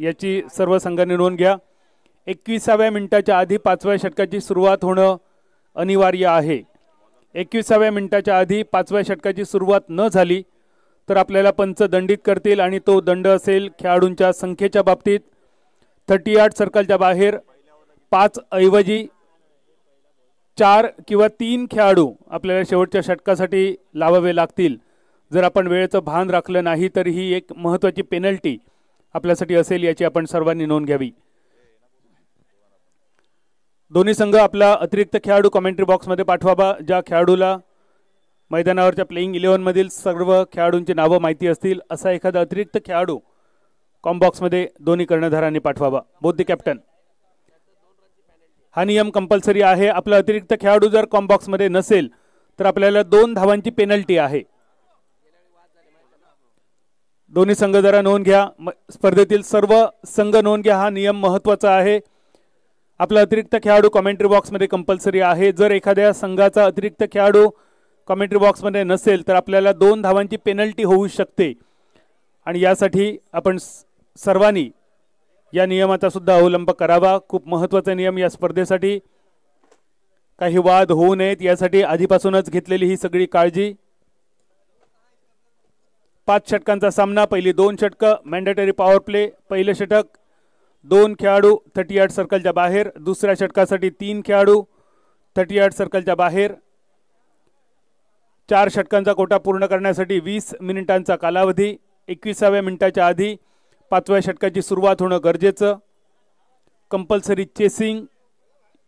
याची सर्व संघांनी नोंद घ्या। 21व्या मिनिटाच्या आधी 5व्या षटकाची सुरुवात होणं अनिवार्य आहे। 21व्या मिनिटाच्या आधी 5व्या षटकाची सुरुवात न झाली तर आपल्याला पंच दंडित करतील आणि तो दंड असेल खेळाडूंच्या संख्येच्या बाबतीत 38 सर्कलच्या बाहेर 5 ऐवजी 4 किंवा 3 खेळाडू आपल्याला शेवटच्या षटकासाठी लावावे लागतील। जर आपण वेळेचं भान राखलं नाही तर ही एक महत्त्वाची पेनल्टी आपल्यासाठी असेल, याची आपण सर्वांनी नोंद घ्यावी। दोन्ही संघ आपला अतिरिक्त खेळाडू कमेंट्री बॉक्समध्ये पाठवावा। ज्या खेळाडूला मैदानावरच्या प्लेइंग 11 मधील सर्व खेळाडूंची नावं माहिती असतील असा एखादा अतिरिक्त खेळाडू कॉम्बॉक्समध्ये दोन्ही कर्णधारांनी पाठवावा। बोथ द कॅप्टन, हा नियम कंपल्सरी आहे। आपला अतिरिक्त खेळाडू जर कॉम्बॉक्समध्ये नसेल तर आपल्याला 2 धावांची पेनल्टी आहे। दोन्ही संघ जरा नोंद घ्या, स्पर्धेतील सर्व संघ नोंद घ्या, हा नियम महत्त्वाचा आहे। आपला अतिरिक्त खेळाडू कमेंट्री बॉक्समध्ये कंपल्सरी आहे। जर एखाद्या संघाचा अतिरिक्त खेळाडू कमेंट्री बॉक्समध्ये नसेल तर आपल्याला 2 धावांची पेनल्टी होऊ शकते आणि यासाठी आपण सर्वांनी या नियमाचा सुद्धा अवलंब करावा। खूप महत्त्वाचा नियम या स्पर्धेसाठी, काही वाद होऊ नयेत यासाठी आधीपासूनच घेतलेली ही सगळी काळजी। 5 षटकांचा सामना, पहिली 2 षटकं मॅन्डेटरी पॉवर प्ले। पहिले षटक 2 खेळाडू 38 सर्कलच्या बाहेर, दुसऱ्या षटकासाठी 3 खेळाडू 38 सर्कलच्या बाहेर। 4 षटकांचा कोटा पूर्ण करण्यासाठी 20 मिनिटांचा कालावधी। 21व्या मिनिटाच्या आधी 5व्या षटकाची सुरुवात होणं गरजेचं। कंपल्सरी चेसिंग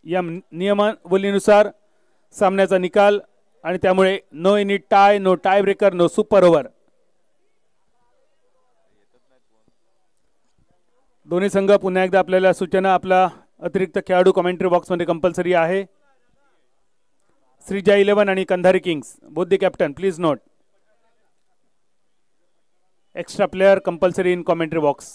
या नियमावलीनुसार सामन्याचा निकाल आणि त्यामुळे no any tie, no tie breaker, no super over. दोन्ही संघ पुन्हा एकदा आपल्याला सूचना, आपला अतिरिक्त खेळाडू कमेंट्री बॉक्समध्ये कंपल्सरी आहे। श्रीजा 11 आणि Kandhari Kings, both the captain please note, extra player compulsory in commentary box.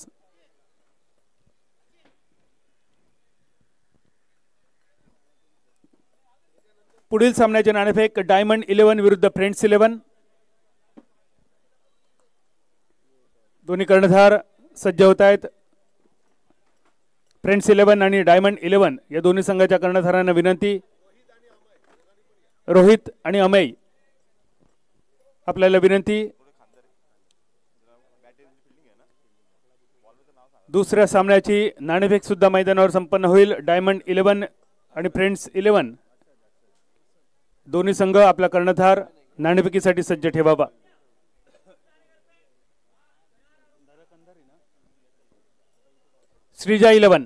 पुढील सामन्याचे नाणेफेक डायमंड 11 विरुद्ध फ्रेंड्स 11। दोन्ही कर्णधार सज्ज होत आहेत। फ्रेंड्स 11 आणि डायमंड 11 या दोन्ही संघाच्या कर्णधारांना विनंती, रोहित आणि अमेय आपल्याला विनंती। दुसऱ्या सामन्याची नाणेफेक सुद्धा मैदानावर संपन्न होईल। डायमंड 11 आणि फ्रेंड्स 11 दोन्ही संघ आपला कर्णधार नाणेफेकीसाठी सज्ज ठेवावा। Shreeja 11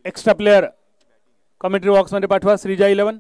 extra player commentary box मध्ये पाठवा। श्रीजा 11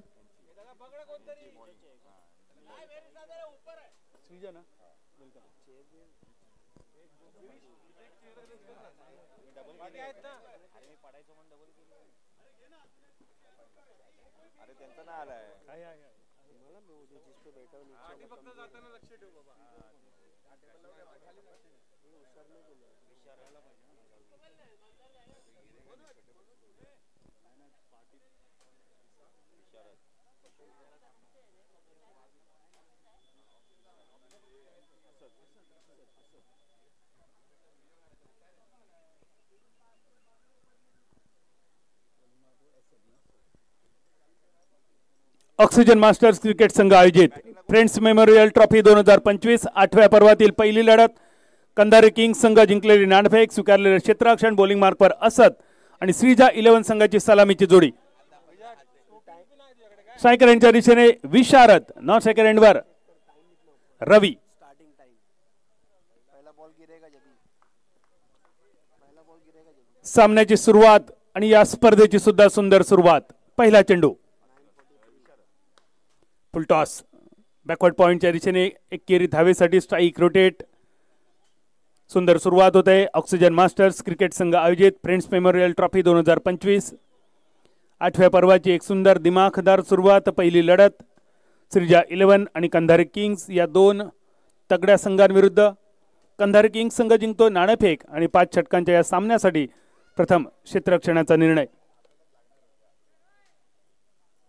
ऑक्सिजन मास्टर्स क्रिकेट संघ आयोजित फ्रेंड्स मेमोरियल ट्रॉफी 2025 8व्या पर्वातील पहिली लढत कंधारी किंग्स संघ जिंकलेली नाणेफेक, स्वीकारलेले क्षेत्ररक्षण, बॉलिंग मार्कवर असद आणि श्रीजा 11 संघाची सलामीची जोडी। स्ट्रायकर यांच्या दिशेने विशारद, नॉन स्ट्रायकर एंडवर रवी। सामन्याची सुरुवात आणि या स्पर्धेची सुद्धा सुंदर सुरुवात। पहिला चेंडू फुल टॉस, बॅकवर्ड पॉइंटच्या दिशेने एकेरी धावेसाठी स्ट्राइक रोटेट। सुंदर सुरुवात होते। ऑक्सिजन मास्टर्स क्रिकेट संघ आयोजित फ्रेंड्स मेमोरियल ट्रॉफी 2025 8व्या पर्वाची एक सुंदर दिमाखदार सुरुवात। पहिली लढत श्रीजा 11 आणि कंधारी किंग्स या 2 तगड्या संघांविरुद्ध। कंधारी किंग्स संघ जिंकतो नाणेफेक आणि 5 षटकांच्या या सामन्यासाठी प्रथम क्षेत्ररक्षणाचा निर्णय।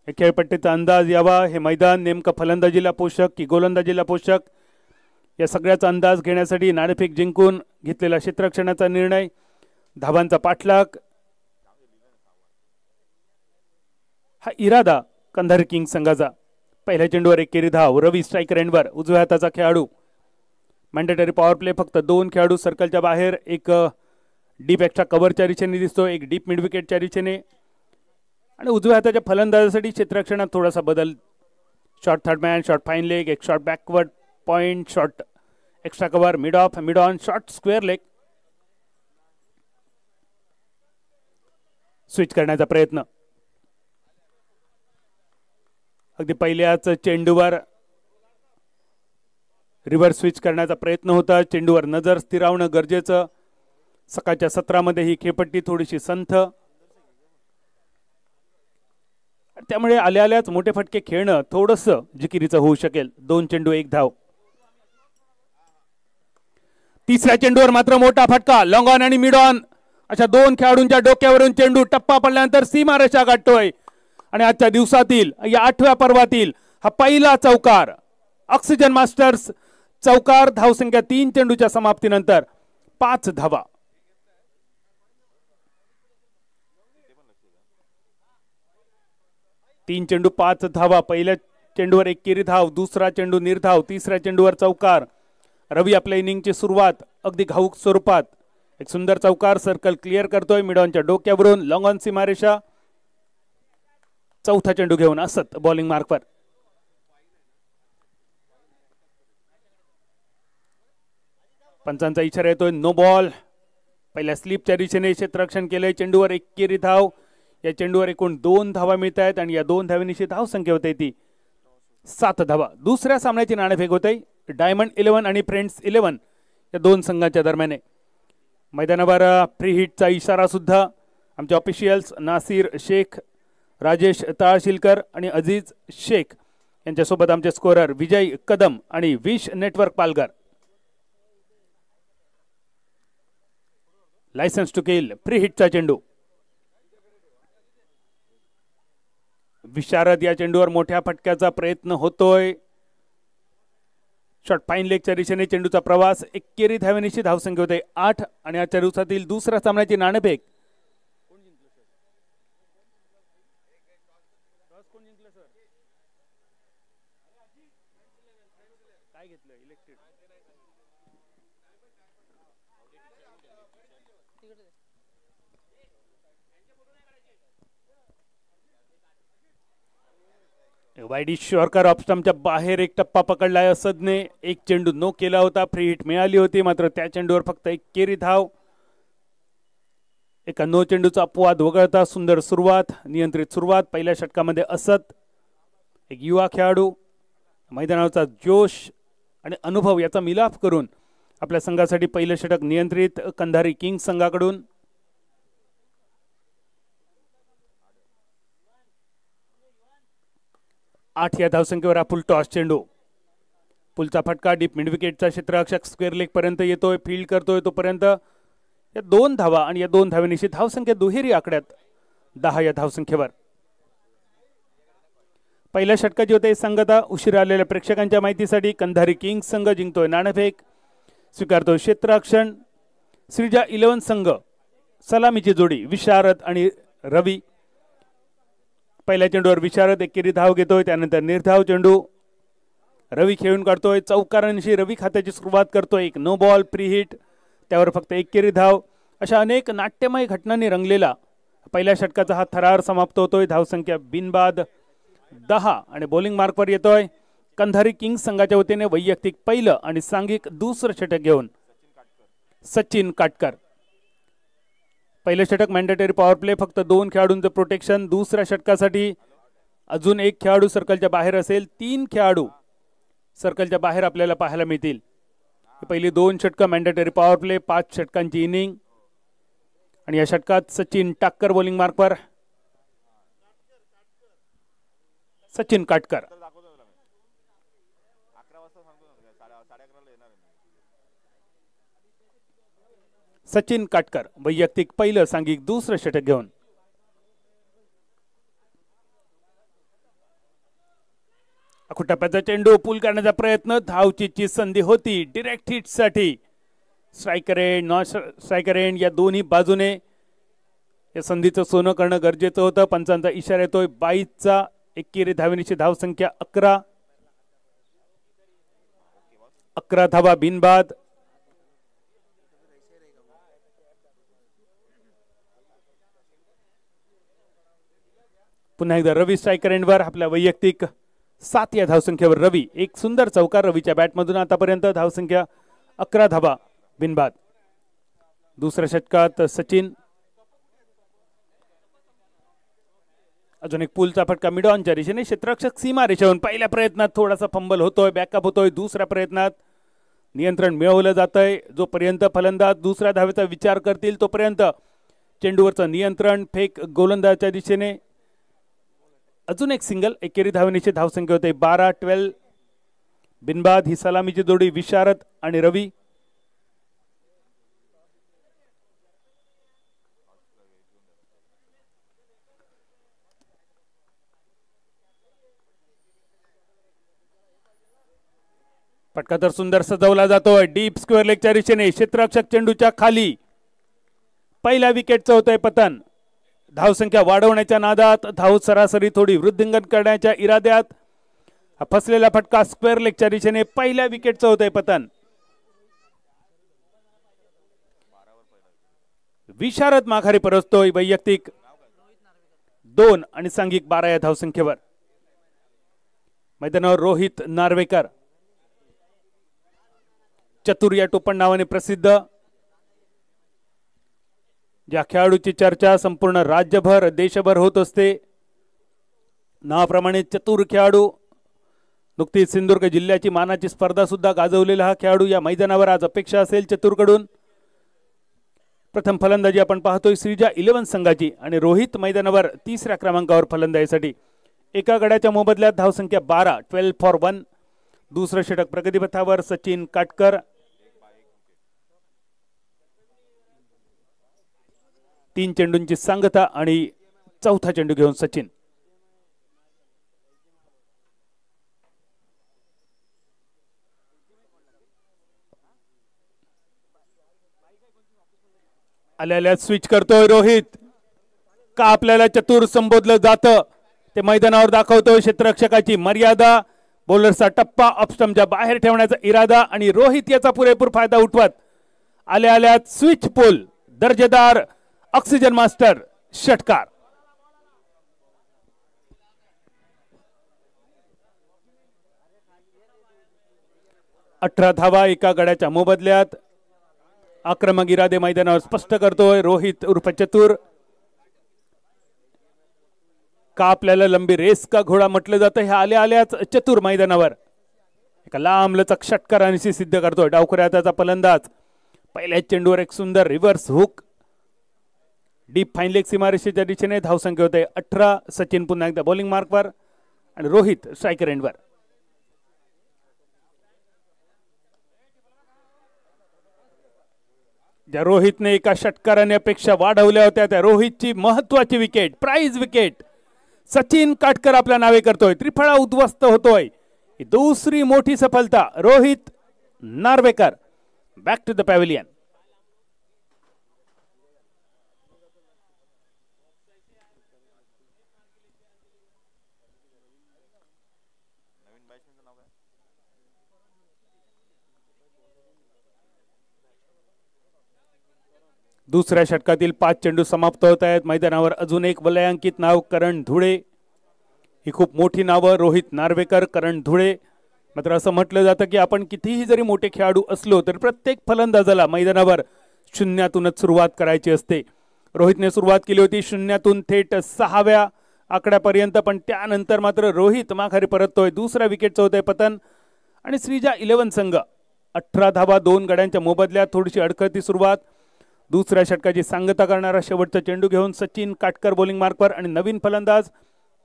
खेळपट्टीचा अंदाज यावा, हे मैदान नेमकं फलंदाजीला पोषक की गोलंदाजीला पोषक या सगळ्याचा अंदाज घेण्यासाठी नाणेफेक जिंकून घेतलेला क्षेत्ररक्षणाचा निर्णय, धावांचा पाठलाग, हा इरादा कंधार किंग्ज संघाचा. पहिल्या चेंडूवर एकेरी धाव, रवी स्ट्रायकर एंडवर, उजव्या हाताचा खेळाडू. मॅन्डेटरी पॉवर प्ले, फक्त 2 खेळाडू सर्कलच्या बाहेर. एक डीप एक्स्ट्रा कव्हरच्या दिशेने दिसतो, एक डीप मिड विकेटच्या दिशेने. आणि उजव्या हाताच्या फलंदाजासाठी क्षेत्ररक्षणात थोडासा बदल. Short third man, short fine leg, एक short backward point, short extra cover, mid off, mid on, short square leg. Switch करण्याचा प्रयत्न. अगदी पहिल्याच चेंडूवर रिव्हर्स स्विच करण्याचा प्रयत्न होता. चेंडूवर नजर स्थिरावणं गरजेचं. सकाळच्या सत्रामध्ये ही खेळपट्टी थोडीशी संथ, त्यामुळे आल्या आल्याच मोठे फटके खेळणं थोडंसं जिकिरीचं होऊ शकेल. 2 चेंडू 1 धाव. तिसऱ्या चेंडूवर मात्र मोठा फटका, लॉंग ऑन आणि मिड ऑन अशा 2 खेळाडूंच्या डोक्यावरून चेंडू टप्पा पडल्यानंतर सीमारेषा गाठतोय. आणि आजच्या दिवसातील, या 8व्या पर्वातील हा पहिला चौकार. ऑक्सिजन मास्टर्स चौकार. धावसंख्या 3 चेंडूच्या समाप्तीनंतर 5 धावा. तीन चेंडू 5 धावा. पहिल्या चेंडूवर एकेरी धाव, दुसरा चेंडू निर्धाव, तिसऱ्या चेंडूवर चौकार. रवी आपल्या इनिंगची सुरुवात अगदी घाऊक स्वरूपात एक सुंदर चौकार सर्कल क्लिअर करतोय. मिडॉनच्या डोक्यावरून लॉंग ऑन सीमारेषा. चौथा चेंडू घेऊन असत बॉलिंग मार्कवर. पंचांचा इशारा येतोय, नो बॉल. पहिल्या स्लिपच्या दिशेने क्षेत्ररक्षण केलंय. चेंडूवर एकेरी धाव. या चेंडूवर एकूण 2 धावा मिळत आहेत आणि या 2 धावांची धाव संख्या होते ती 7 धावा. दुसऱ्या सामन्याची नाणेफेक होते डायमंड 11 आणि फ्रेंड्स 11 या 2 संघांच्या दरम्यान. मैदानावर फ्री हिटचा इशारा सुद्धा आमचे ऑफिशियल्स नासिर शेख, राजेश ताळशिलकर आणि अजीज शेख यांच्यासोबत आमचे स्कोरर विजय कदम आणि Vish network Palghar. Licence to kill, free हिटचा चेंडू. विशारद या चेंडूवर मोठ्या फटक्याचा प्रयत्न होतोय. शॉर्ट फाईन लेगच्या दिशेने चेंडूचा प्रवास. एकेरी धावेनिशी धावसंख्या होते 8 आणि आजच्या दिवसातील दुसऱ्या सामन्याची नाणेफेक. वाईडी शॉर्कर ऑफस्टम्पच्या बाहेर एक टप्पा पकडलाय असदने. एक चेंडू नो केला होता, फ्री हिट मिळाली होती, मात्र त्या चेंडूवर फक्त एकेरी धाव. एका नो चेंडूचा अपवाद वगळता सुंदर सुरुवात, नियंत्रित सुरुवात. पहिल्या षटकामध्ये असद एक युवा खेळाडू मैदानावरचा जोश आणि अनुभव याचा मिलाफ करून आपल्या संघासाठी पहिलं षटक नियंत्रित. कंधारी किंग्ज संघाकडून 8 या धावसंख्येवर हा फुल टॉस चेंडू. पुलचा फटका डीप मिड विकेटचा क्षेत्ररक्षक स्क्वेअर लेग पर्यंत येतोय, फील्ड करतोय. तोपर्यंत या 2 धावा आणि या 2 धावेनिशी धावसंख्या दुहेरी आकड्यात 10 या धावसंख्येवर. पहिल्या षटकाची होते संगता. उशिरा आलेल्या प्रेक्षकांच्या माहितीसाठी कंधारी किंग्ज संघ जिंकतोय नाणेफेक, स्वीकारतोय क्षेत्ररक्षण. श्रीजा 11 संघ सलामीची जोडी विशारद आणि रवी. पहिल्या चेंडूवर विशारद एकेरी धाव घेतोय, त्यानंतर निर्धाव चेंडू रवी खेळून काढतोय. चौकारांशी रवी खात्याची सुरुवात करतोय. एक नो बॉल, फ्री हिट, त्यावर फक्त एकेरी धाव. अशा अनेक नाट्यमय घटनांनी रंगलेला पहिल्या षटकाचा हा थरार समाप्त होतोय. धावसंख्या बिनबाद 10 आणि बॉलिंग मार्कवर येतोय कंधारी किंग्ज संघाच्या वतीने वैयक्तिक पहिलं आणि सांघिक दुसरं षटक घेऊन सचिन काटकर. पहिलं षटक मॅन्डेटरी पॉवर प्ले, फक्त 2 खेळाडूंचं प्रोटेक्शन. दुसऱ्या षटकासाठी अजून एक खेळाडू सर्कलच्या बाहेर असेल. 3 खेळाडू सर्कलच्या बाहेर आपल्याला पाहायला मिळतील. पहिली 2 षटकं मॅन्डेटरी पॉवर प्ले, 5 षटकांची इनिंग. आणि या षटकात सचिन टाक्कर बॉलिंग मार्कवर. सचिन काटकर सचिन काटकर वैयक्तिक पहिलं सांघिक दुसरं षटक घेऊन. टप्प्याचा चेंडू पूल करण्याचा प्रयत्न, धावचीची संधी होती डायरेक्ट हिट साठी. Striker end non striker end या दोन्ही बाजूने या संधीचं सोनं करणं गरजेचं होतं. पंचांचा इशारा येतोय 22चा. एकेरी धावेनीची धावसंख्या 11. 11 धावा बिनबाद. पुन्हा एकदा रवी स्ट्रायकर एंडवर. आपल्या वैयक्तिक 7 या धावसंख्येवर रवी. एक सुंदर चौकार रवीच्या बॅटमधून आतापर्यंत. धावसंख्या 11 धावा बिनबाद. दुसऱ्या षटकात सचिन. अजून एक पूलचा फटका मिड ऑनच्या दिशेने. क्षेत्ररक्षक सीमा रेषेवरून पहिल्या प्रयत्नात थोडासा फंबल होतोय, बॅकअप होतोय. दुसऱ्या प्रयत्नात नियंत्रण मिळवलं जातंय. जोपर्यंत फलंदाज दुसऱ्या धावेचा विचार करतील तोपर्यंत चेंडूवरचं नियंत्रण. फेक गोलंदाजच्या दिशेने. अजून एक सिंगल. एकेरी धावेनीची धावसंख्या होते 12-12 बिनबाद. ही सलामीची जोडी विशारद आणि रवी. फटका तर सुंदर सजवला जातोय डीप स्क्वेअर लेगच्या दिशेने. क्षेत्ररक्षक चेंडूच्या खाली. पहिल्या विकेटचं होतंय पतन. धावसंख्या वाढवण्याच्या नादात, धाव सरासरी थोडी वृद्धिंगत करण्याच्या इराद्यात फसलेला फटका स्क्वेअर लेगच्या दिशेने. पहिल्या विकेटचं होतंय पतन. विशारद माघारी परततोय वैयक्तिक 2 आणि सांघिक 12 या धावसंख्येवर. मैदानावर रोहित नार्वेकर. चतुर या टोपण नावाने प्रसिद्ध. ज्या खेळाडूची चर्चा संपूर्ण राज्यभर देशभर होत असते. नावाप्रमाणे चतुर खेळाडू. नुकतीच सिंधुदुर्ग जिल्ह्याची मानाची स्पर्धा सुद्धा गाजवलेला हा खेळाडू या मैदानावर आज अपेक्षा असेल चतुरकडून. प्रथम फलंदाजी आपण पाहतोय श्रीजा 11 संघाची आणि रोहित मैदानावर 3ऱ्या क्रमांकावर फलंदाजीसाठी. एका गड्याच्या मोबदल्यात धावसंख्या 12. 12 फॉर 1. दुसरं षटक प्रगतीपथावर सचिन काटकर. 3 चेंडूंची सांगता आणि चौथा चेंडू घेऊन सचिन. आल्या स्विच करतोय रोहित. का आपल्याला चतुर संबोधलं जातं ते मैदानावर दाखवतोय. क्षेत्ररक्षकाची मर्यादा, बॉलरचा टप्पा ऑफस्टंपच्या बाहेर ठेवण्याचा इरादा आणि रोहित याचा पुरेपूर फायदा उठवत आल्या स्विच पोल. दर्जेदार ऑक्सिजन मास्टर षटकार. अठरा धावा एका गड्याच्या मोबदल्यात. आक्रमक इरादे मैदानावर स्पष्ट करतोय रोहित उर्फ चतुर. का आपल्याला लंबी रेस का घोडा म्हटलं जातं हे आल्याच चतुर मैदानावर एका लांब लचक षटकारांशी सिद्ध करतोय. डावखुऱ्या त्याचा फलंदाज. पहिल्या चेंडूवर एक सुंदर reverse hook. Deep fine leg सीमारेषेच्या दिशेने. धावसंख्या होते 18. सचिन पुन्हा एकदा बॉलिंग मार्कवर आणि रोहित स्ट्रायकर एंडवर. ज्या रोहितने एका षटकाराने अपेक्षा वाढवल्या होत्या त्या रोहितची महत्वाची wicket, prize wicket Sachin Katkar आपल्या नावे करतोय. त्रिफळा उद्ध्वस्त होतोय. ही दुसरी मोठी सफलता. Rohit Narvekar back to the pavilion. दुसऱ्या षटकातील 5 चेंडू समाप्त होत आहेत. मैदानावर अजून एक वलयांकित नाव करण धुळे. ही खूप मोठी नावं. रोहित नार्वेकर, करण धुळे. मात्र असं म्हटलं जातं की आपण कितीही जरी मोठे खेळाडू असलो तर प्रत्येक फलंदाजाला मैदानावर शून्यातूनच सुरुवात करायची असते. रोहितने सुरुवात केली होती शून्यातून थेट 6व्या आकड्यापर्यंत, पण त्यानंतर मात्र रोहित माघारी परततोय. दुसऱ्या विकेटचं होतंय पतन आणि श्रीजा 11 संघ 18 धावा 2 गड्यांच्या मोबदल्यात. थोडीशी अडखळती सुरुवात. दुसऱ्या षटकाची सांगता करणारा शेवटचा चेंडू घेऊन सचिन काटकर बॉलिंग मार्कवर आणि नवीन फलंदाज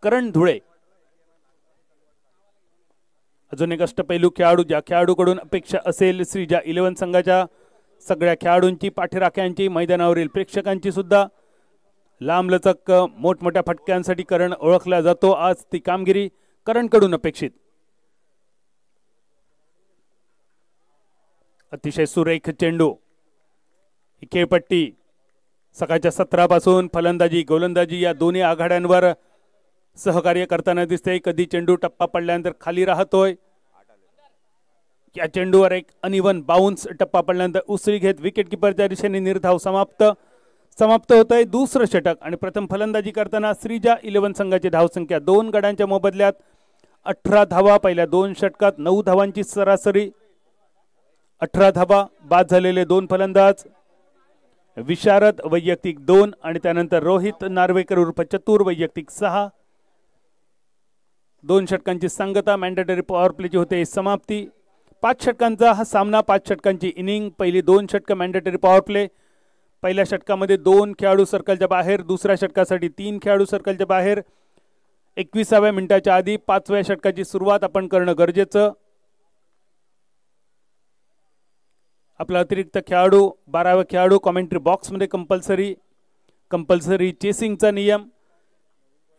करण धुळे. अजून एक अष्टपैलू खेळाडू ज्या खेळाडूकडून अपेक्षा असेल श्रीजा 11 संघाच्या सगळ्या खेळाडूंची, पाठीराख्यांची, मैदानावरील प्रेक्षकांची सुद्धा. लांबलचक मोठमोठ्या फटक्यांसाठी करण ओळखला जातो. आज ती कामगिरी करणकडून अपेक्षित. अतिशय सुरेख चेंडू. खेळपट्टी सकाळच्या सत्रापासून फलंदाजी गोलंदाजी या दोन्ही आघाड्यांवर सहकार्य करताना दिसते. कधी चेंडू टप्पा पडल्यानंतर खाली राहतोय, या चेंडूवर एक अनइवन बाउन्स टप्पा पडल्यानंतर उसळी घेत विकेट किपरच्या दिशेने निर्धाव समाप्त होत आहे दुसरं षटक. आणि प्रथम फलंदाजी करताना श्रीजा 11 संघाची धावसंख्या 2 गड्यांच्या मोबदल्यात 18 धावा. पहिल्या 2 षटकात 9 धावांची सरासरी, 18 धावा. बाद झालेले 2 फलंदाज विशारद वैयक्तिक 2 आणि त्यानंतर रोहित नार्वेकर उर्फ चतुर वैयक्तिक 6. 2 षटकांची सांगता मॅन्डेटरी पॉवर प्लेची होते समाप्ती. 5 षटकांचा हा सामना, 5 षटकांची इनिंग. पहिली 2 षटकं मॅन्डेटरी पॉवर प्ले. पहिल्या षटकामध्ये 2 खेळाडू सर्कलच्या बाहेर, दुसऱ्या षटकासाठी 3 खेळाडू सर्कलच्या बाहेर. 21व्या मिनिटाच्या आधी 5व्या षटकाची सुरुवात आपण करणं गरजेचं. आपला अतिरिक्त खेळाडू 12वा खेळाडू कॉमेंट्री बॉक्समध्ये कंपल्सरी चेसिंगचा नियम.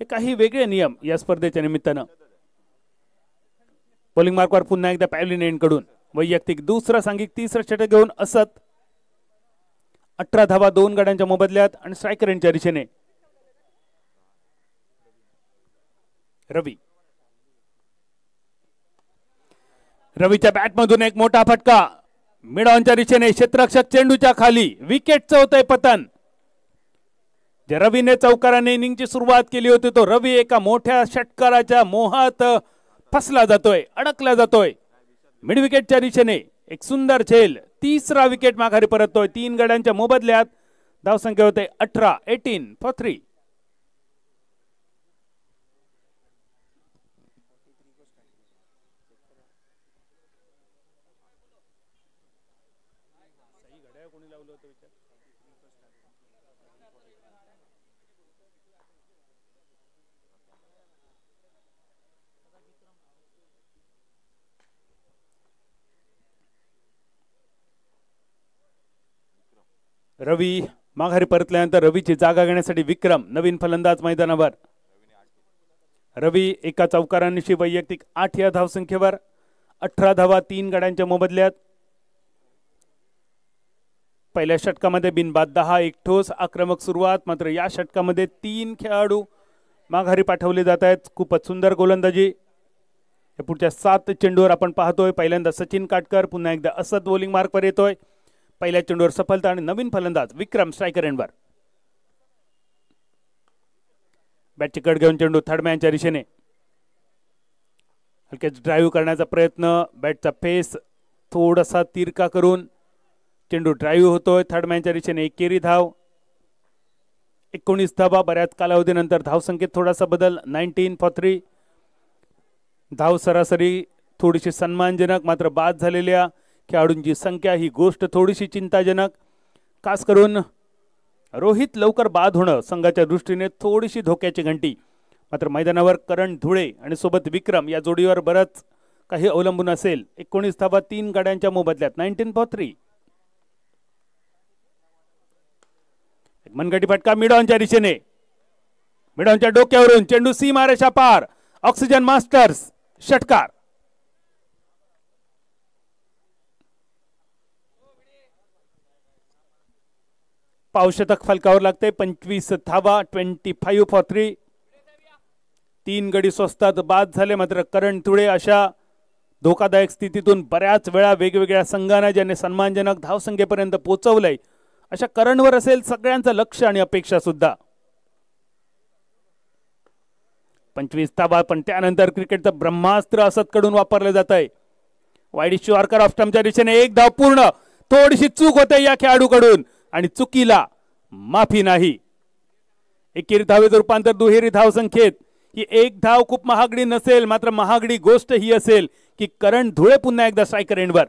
हे काही वेगळे नियम या स्पर्धेच्या निमित्तानं. बॉलिंग मार्कवर पुन्हा एकदा पॅव्हलिन एंड कडून वैयक्तिक दुसरा सांघिक तिसरा षटक घेऊन असत. 18 धावा 2 गड्यांच्या मोबदल्यात. आणि स्ट्रायकर एंडच्या दिशेने रवीच्या बॅटमधून एक मोठा फटका मिड ऑनच्या दिशेने. क्षेत्ररक्षक चेंडूच्या खाली, विकेटचं होतंय पतन. जे रवीने चौकाराने इनिंगची सुरुवात केली होती, तो रवी एका मोठ्या षटकाराच्या मोहात फसला जातोय, अडकला जातोय. मिड विकेटच्या दिशेने एक सुंदर झेल. तिसरा विकेट माघारी परततोय 3 गड्यांच्या मोबदल्यात. धावसंख्या होते 18 फॉर 3. रवी माघारी परतल्यानंतर रवीची जागा घेण्यासाठी विक्रम नवीन फलंदाज मैदानावर. रवी एका चौकारांशी वैयक्तिक 8 या धावसंख्येवर, 18 धावा 3 गड्यांच्या मोबदल्यात. पहिल्या षटकामध्ये बिनबाद 10, एक ठोस आक्रमक सुरुवात. मात्र या षटकामध्ये 3 खेळाडू माघारी पाठवले जात आहेत. खूपच सुंदर गोलंदाजी. पुढच्या 7 चेंडूवर आपण पाहतोय. पहिल्यांदा सचिन काटकर, पुन्हा एकदा असद बॉलिंग मार्कवर येतोय. पहिल्या चेंडूवर सफलता आणि नवीन फलंदाज विक्रम स्ट्रायकर एंडवर. बॅटची कट घेऊन चेंडू थर्ड मॅनच्या दिशेने. हलकेच ड्राईव्ह करण्याचा प्रयत्न, बॅटचा फेस थोडासा तिरका करून चेंडू ड्राईव्ह होतोय थर्ड मॅनच्या दिशेने. एकेरी धाव, 19 धावा. बऱ्याच कालावधीनंतर धावसंख्येत थोडासा बदल, 19 फॉर 3. धाव सरासरी थोडीशी सन्मानजनक, मात्र बाद झालेल्या खेळाडूंची संख्या ही गोष्ट थोडीशी चिंताजनक. खास करून रोहित लवकर बाद होणं संघाच्या दृष्टीने थोडीशी धोक्याची घंटी. मात्र मैदानावर करण धुळे आणि सोबत विक्रम या जोडीवर बरंच काही अवलंबून असेल. 19 धावा 3 गड्यांच्या मोबदल्यात, 19 फॉर 3. मनगटी फटका मिड ऑनच्या दिशेने. मिड ऑनच्या डोक्यावरून चेंडू सीमारेषा पार. ऑक्सिजन मास्टर्स षटकार. पावशतक फलकावर लागते. 25 धावा, 25 फॉर 3. 3 गडी स्वस्तात बाद झाले. मात्र करण तुळे अशा धोकादायक स्थितीतून बऱ्याच वेळा वेगवेगळ्या संघांना ज्याने सन्मानजनक धावसंख्येपर्यंत पोहोचवलंय, अशा करणवर असेल सगळ्यांचं लक्ष आणि अपेक्षा सुद्धा. 25 धावा, पण त्यानंतर क्रिकेटचं ब्रह्मास्त्र असदकडून वापरलं जात आहे. वाईड यॉर्कर ऑफ स्टंपच्या दिशेने एक धाव पूर्ण. थोडीशी चूक होते या खेळाडूकडून आणि चुकीला माफी नाही. एकेरी धावेचं रूपांतर दुहेरी धावसंख्येत. ही एक धाव खूप महागडी नसेल, मात्र महागडी गोष्ट ही असेल की करण धुळे पुन्हा एकदा स्ट्रायकर एंडवर.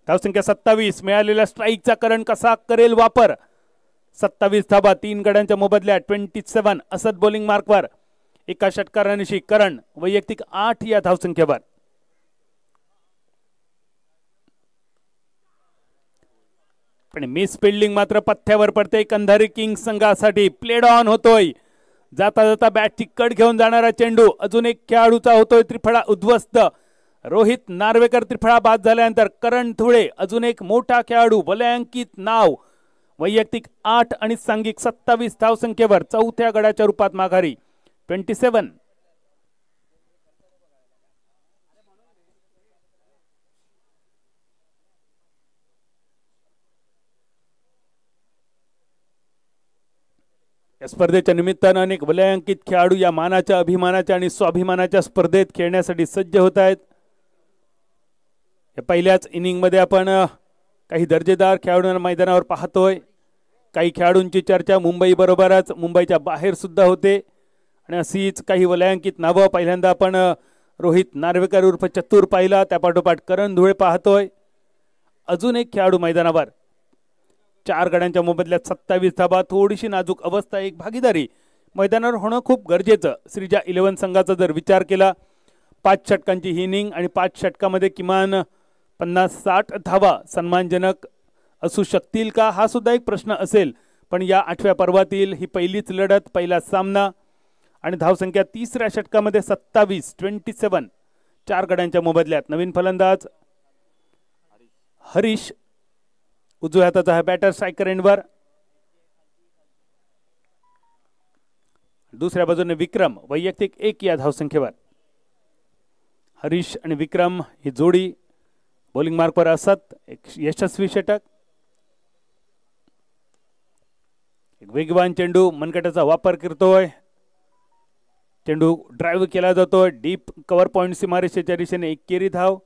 धावसंख्या 27. मिळालेल्या स्ट्राईकचा करण कसा करेल वापर. 27 धावा 3 गड्यांच्या मोबदल्यात, 27 असद बॉलिंग मार्कवर. एका षटकारानिशी करण वैयक्तिक 8 या धावसंख्येवर. पण मिस फिल्डिंग मात्र पथ्यावर पडते कंधारी किंग्स संघासाठी. प्लेड ऑन होतोय. जाता जाता बॅटची कट घेऊन जाणारा चेंडू अजून एक खेळाडूचा होतोय त्रिफळा उद्ध्वस्त. रोहित नार्वेकर त्रिफळा बाद झाल्यानंतर करण धुळे अजून एक मोठा खेळाडू वलयांकित नाव वैयक्तिक 8 आणि सांघिक 27 धावसंख्येवर चौथ्या गडाच्या रूपात माघारी 27. या स्पर्धेच्या निमित्तानं अनेक वलयांकित खेळाडू या मानाच्या अभिमानाच्या आणि स्वाभिमानाच्या स्पर्धेत खेळण्यासाठी सज्ज होत आहेत. या पहिल्याच इनिंग मध्ये आपण काही दर्जेदार खेळाडूंना मैदानावर पाहतोय. काही खेळाडूंची चर्चा मुंबई बरोबरच मुंबईच्या बाहेर सुद्धा होते आणि अशीच काही वलयांकित नावं. पहिल्यांदा आपण रोहित नार्वेकर उर्फ चतुर पाहिला, त्यापाठोपाठ करण धुळे पाहतोय. अजून एक खेळाडू मैदानावर 4 गड्यांच्या मोबदल्यात 27 धाबा. थोडीशी नाजूक अवस्था, एक भागीदारी मैदानावर होणं खूप गरजेचं. श्रीजा 11 संघाचा जर विचार केला 5 षटकांची ही इनिंग आणि 5 षटकामध्ये किमान 50-60 धावा सन्मानजनक असू शकतील का, हा सुद्धा एक प्रश्न असेल. पण या 8व्या पर्वातील ही पहिलीच लढत, पहिला सामना आणि धावसंख्या 3ऱ्या षटकामध्ये 27 4 गड्यांच्या मोबदल्यात. नवीन फलंदाज हरीश, उजव्या हाताचा हा बॅटर स्ट्रायकर एंडवर. दुसऱ्या बाजूने विक्रम वैयक्तिक 1 या धावसंख्येवर. हरीश आणि विक्रम ही जोडी बॉलिंग मार्कवर असत. एक यशस्वी षटक, एक वेगवान चेंडू मनगटाचा वापर करतोय. चेंडू ड्राईव्ह केला जातोय डीप कव्हर पॉइंट सीमारेषेच्या दिशेने. एकेरी धाव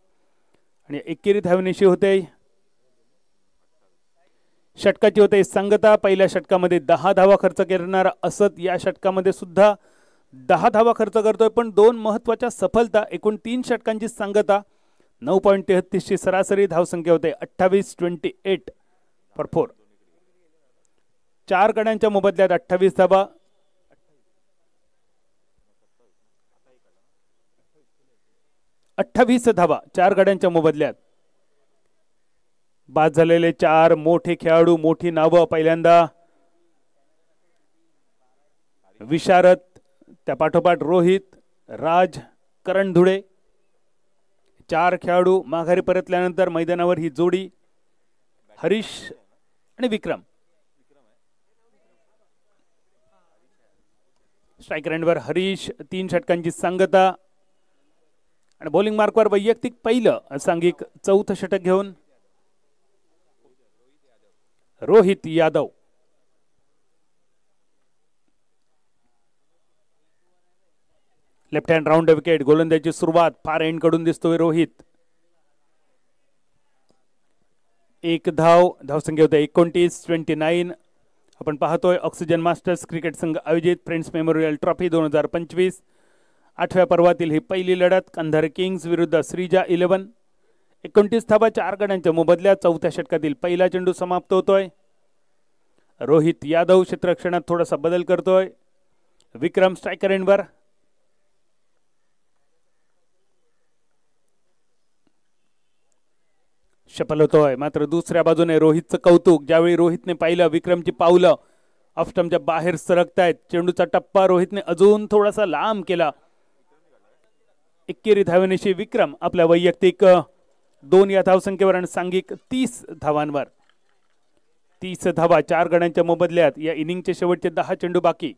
आणि एकेरी धावनेशी होते. षटकाची होते संगता. पहिल्या षटकामध्ये 10 धावा खर्च करणारा असत या षटकामध्ये सुद्धा 10 धावा खर्च करतोय. पण 2 महत्वाच्या सफलता, एकूण 3 षटकांची सांगता. 9.33 ची सरासरी धावसंख्या होते. 28-28 फॉर 4. 4 गड्यांच्या मोबदल्यात 28 धावा. अठ्ठावीस धावा 4 गड्यांच्या मोबदल्यात. बाद झालेले 4 मोठे खेळाडू, मोठी नावं. पहिल्यांदा विशारद, त्या पाठोपाठ रोहित, राज, करण धुळे. 4 खेळाडू माघारी परतल्यानंतर मैदानावर ही जोडी हरीश आणि विक्रम. स्ट्रायकर एंडवर हरीश, 3 षटकांची सांगता आणि बॉलिंग मार्कवर वैयक्तिक पहिलं सांघिक 4थं षटक घेऊन Rohit Yadav. Left hand round wicket. गोलंदाजीची सुरुवात फार एंड कडून दिसतोय रोहित. 1 धाव, धावसंख्या होते 29-29. आपण पाहतोय ऑक्सिजन मास्टर्स क्रिकेट संघ आयोजित फ्रेंड्स मेमोरियल ट्रॉफी 2025 8व्या पर्वातील ही पहिली लढत. कंधार किंग्स विरुद्ध श्रीजा 11. 29 धावा 4 गड्यांच्या मोबदल्यात. 4थ्या षटकातील पहिला चेंडू समाप्त होतोय. रोहित यादव क्षेत्ररक्षणात थोडासा बदल करतोय. विक्रम स्ट्रायकर एंडवर. सफल होतोय. मात्र दुसऱ्या बाजूने रोहितचं कौतुक. ज्यावेळी रोहितने पाहिलं विक्रमची पावलं ऑफ स्टंपच्या बाहेर सरकतायत, चेंडूचा टप्पा रोहितने अजून थोडासा लांब केला. एकेरी धावनेशी विक्रम आपल्या वैयक्तिक 2 या धावसंख्येवर आणि सांघिक 30 धावांवर. 30 धावा 4 गड्यांच्या मोबदल्यात. या इनिंगचे शेवटचे 10 चेंडू बाकी.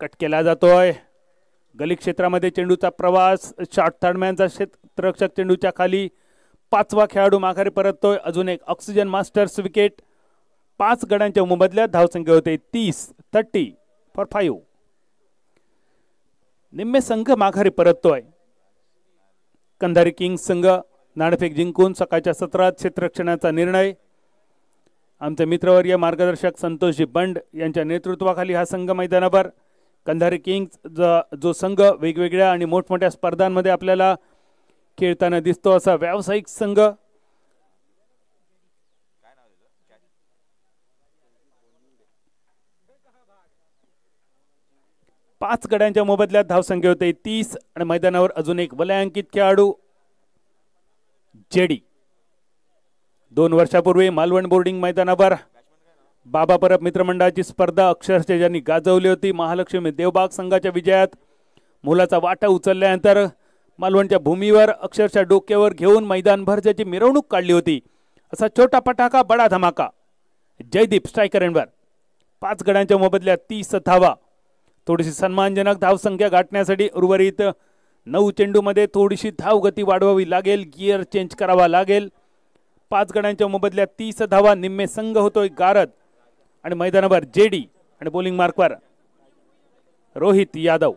कट केला जातोय. गली क्षेत्रामध्ये चेंडूचा प्रवास. शॉर्ट थर्डमॅनचा क्षेत्ररक्षक चेंडूच्या खाली. 5वा खेळाडू माघारी परततोय. अजून एक ऑक्सिजन मास्टर्स विकेट. 5 गड्यांच्या मोबदल्यात धावसंख्या होते 30 फॉर 5. निम्मे संघ माघारी परततोय. कंधारी किंग्स संघ नाणेफेक जिंकून सकाळच्या सत्रात क्षेत्ररक्षणाचा निर्णय. आमचे मित्रवर्य मार्गदर्शक संतोषजी बंड यांच्या नेतृत्वाखाली हा संघ मैदानावर. कंधारी किंग्स जो संघ वेगवेगळ्या आणि मोठमोठ्या स्पर्धांमध्ये आपल्याला खेळताना दिसतो असा व्यावसायिक संघ. पाच गड्यांच्या मोबदल्यात धावसंख्या होते 30 आणि मैदानावर अजून एक वलयांकित खेळाडू जेडी. 2 वर्षापूर्वी मालवण बोर्डिंग मैदानावर बाबा परब मित्रमंडळाची स्पर्धा अक्षरशः ज्यांनी गाजवली होती. महालक्ष्मी देवबाग संघाच्या विजयात मोलाचा वाटा उचलल्यानंतर मालवणच्या भूमीवर अक्षरशः डोक्यावर घेऊन मैदानभर ज्याची मिरवणूक काढली होती असा छोटा पटाका बडा धमाका. जयदीप स्ट्रायकरांवर 5 गड्यांच्या मोबदल्यात 30 धावा. थोडीशी सन्मानजनक धावसंख्या गाठण्यासाठी उर्वरित 9 चेंडूमध्ये थोडीशी धावगती वाढवावी लागेल, गिअर चेंज करावा लागेल. 5 गड्यांच्या मोबदल्यात 30 धावा. निम्मे संघ होतोय गारद आणि मैदानावर जेडी आणि बॉलिंग मार्कवर रोहित यादव.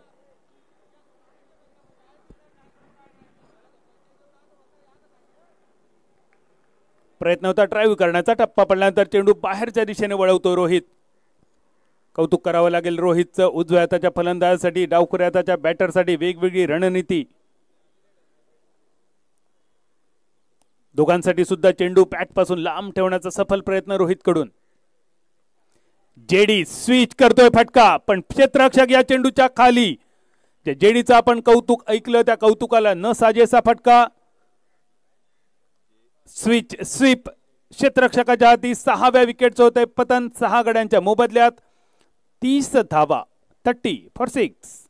प्रयत्न होता ड्राईव्ह करण्याचा, टप्पा पडल्यानंतर चेंडू बाहेरच्या दिशेने वळवतो रोहित. कौतुक करावं लागेल रोहितचं. उजव्या हाताच्या फलंदाजासाठी, डावखुऱ्या हाताच्या बॅटरसाठी वेगवेगळी रणनीती. दोघांसाठी सुद्धा चेंडू पॅट पासून लांब ठेवण्याचा सफल प्रयत्न रोहित कडून. जेडी स्विच करतोय फटका, पण क्षेत्ररक्षक या चेंडूच्या खाली. जे जेडीचं आपण कौतुक ऐकलं त्या कौतुकाला न साजेसा फटका. स्विच स्वीप क्षेत्ररक्षकाच्या हाती. 6व्या विकेटचं होतंय पतन. 6 गड्यांच्या मोबदल्यात 30 धावा. 30 for 6.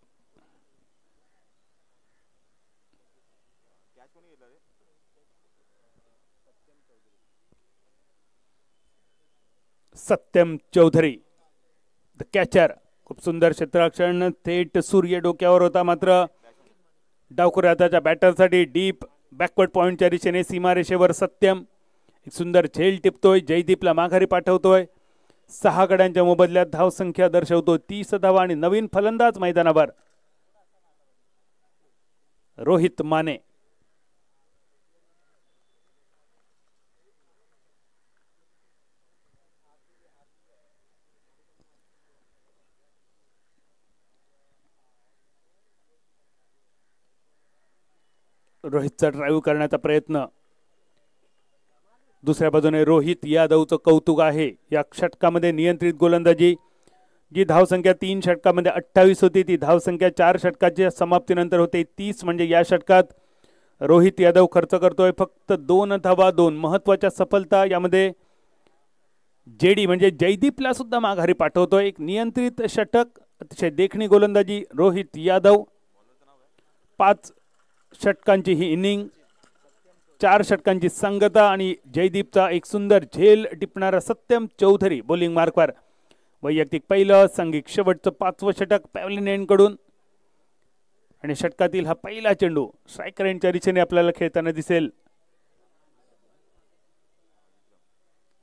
Satyam Chaudhari the catcher. खूप सुंदर क्षेत्ररक्षण. थेट सूर्य डोक्यावर होता, मात्र डावखुऱ्या हाताच्या बॅटरसाठी डीप बॅकवर्ड पॉइंटच्या दिशेने सीमारेषेवर सत्यम एक सुंदर झेल टिपतोय. जयदीपला माघारी पाठवतोय. 6 गड्यांच्या मोबदल्यात धावसंख्या दर्शवतो 30 धावा. आणि नवीन फलंदाज मैदानावर रोहित माने. रोहितचा ड्राईव्ह करण्याचा प्रयत्न. दुसऱ्या बाजूने रोहित यादवचं कौतुक आहे. या षटकामध्ये नियंत्रित गोलंदाजी. जी धावसंख्या 3 षटकामध्ये 28 होती ती धावसंख्या 4 षटकाच्या समाप्तीनंतर होते 30. म्हणजे या षटकात रोहित यादव खर्च करतोय फक्त 2 धावा. 2 महत्वाच्या सफलता. यामध्ये जेडी म्हणजे जयदीपला सुद्धा माघारी पाठवतोय. एक नियंत्रित षटक, अतिशय देखणी गोलंदाजी रोहित यादव. 5 षटकांची ही इनिंग, 4 षटकांची संगता आणि जयदीपचा एक सुंदर झेल टिपणारा सत्यम चौधरी बॉलिंग मार्कवर. वैयक्तिक पहिलं, सांघिक शेवटचं 5वं षटक पॅव्हलिन एंड कडून. आणि षटकातील हा पहिला चेंडू स्ट्रायकर एंडच्या दिशेने आपल्याला खेळताना दिसेल.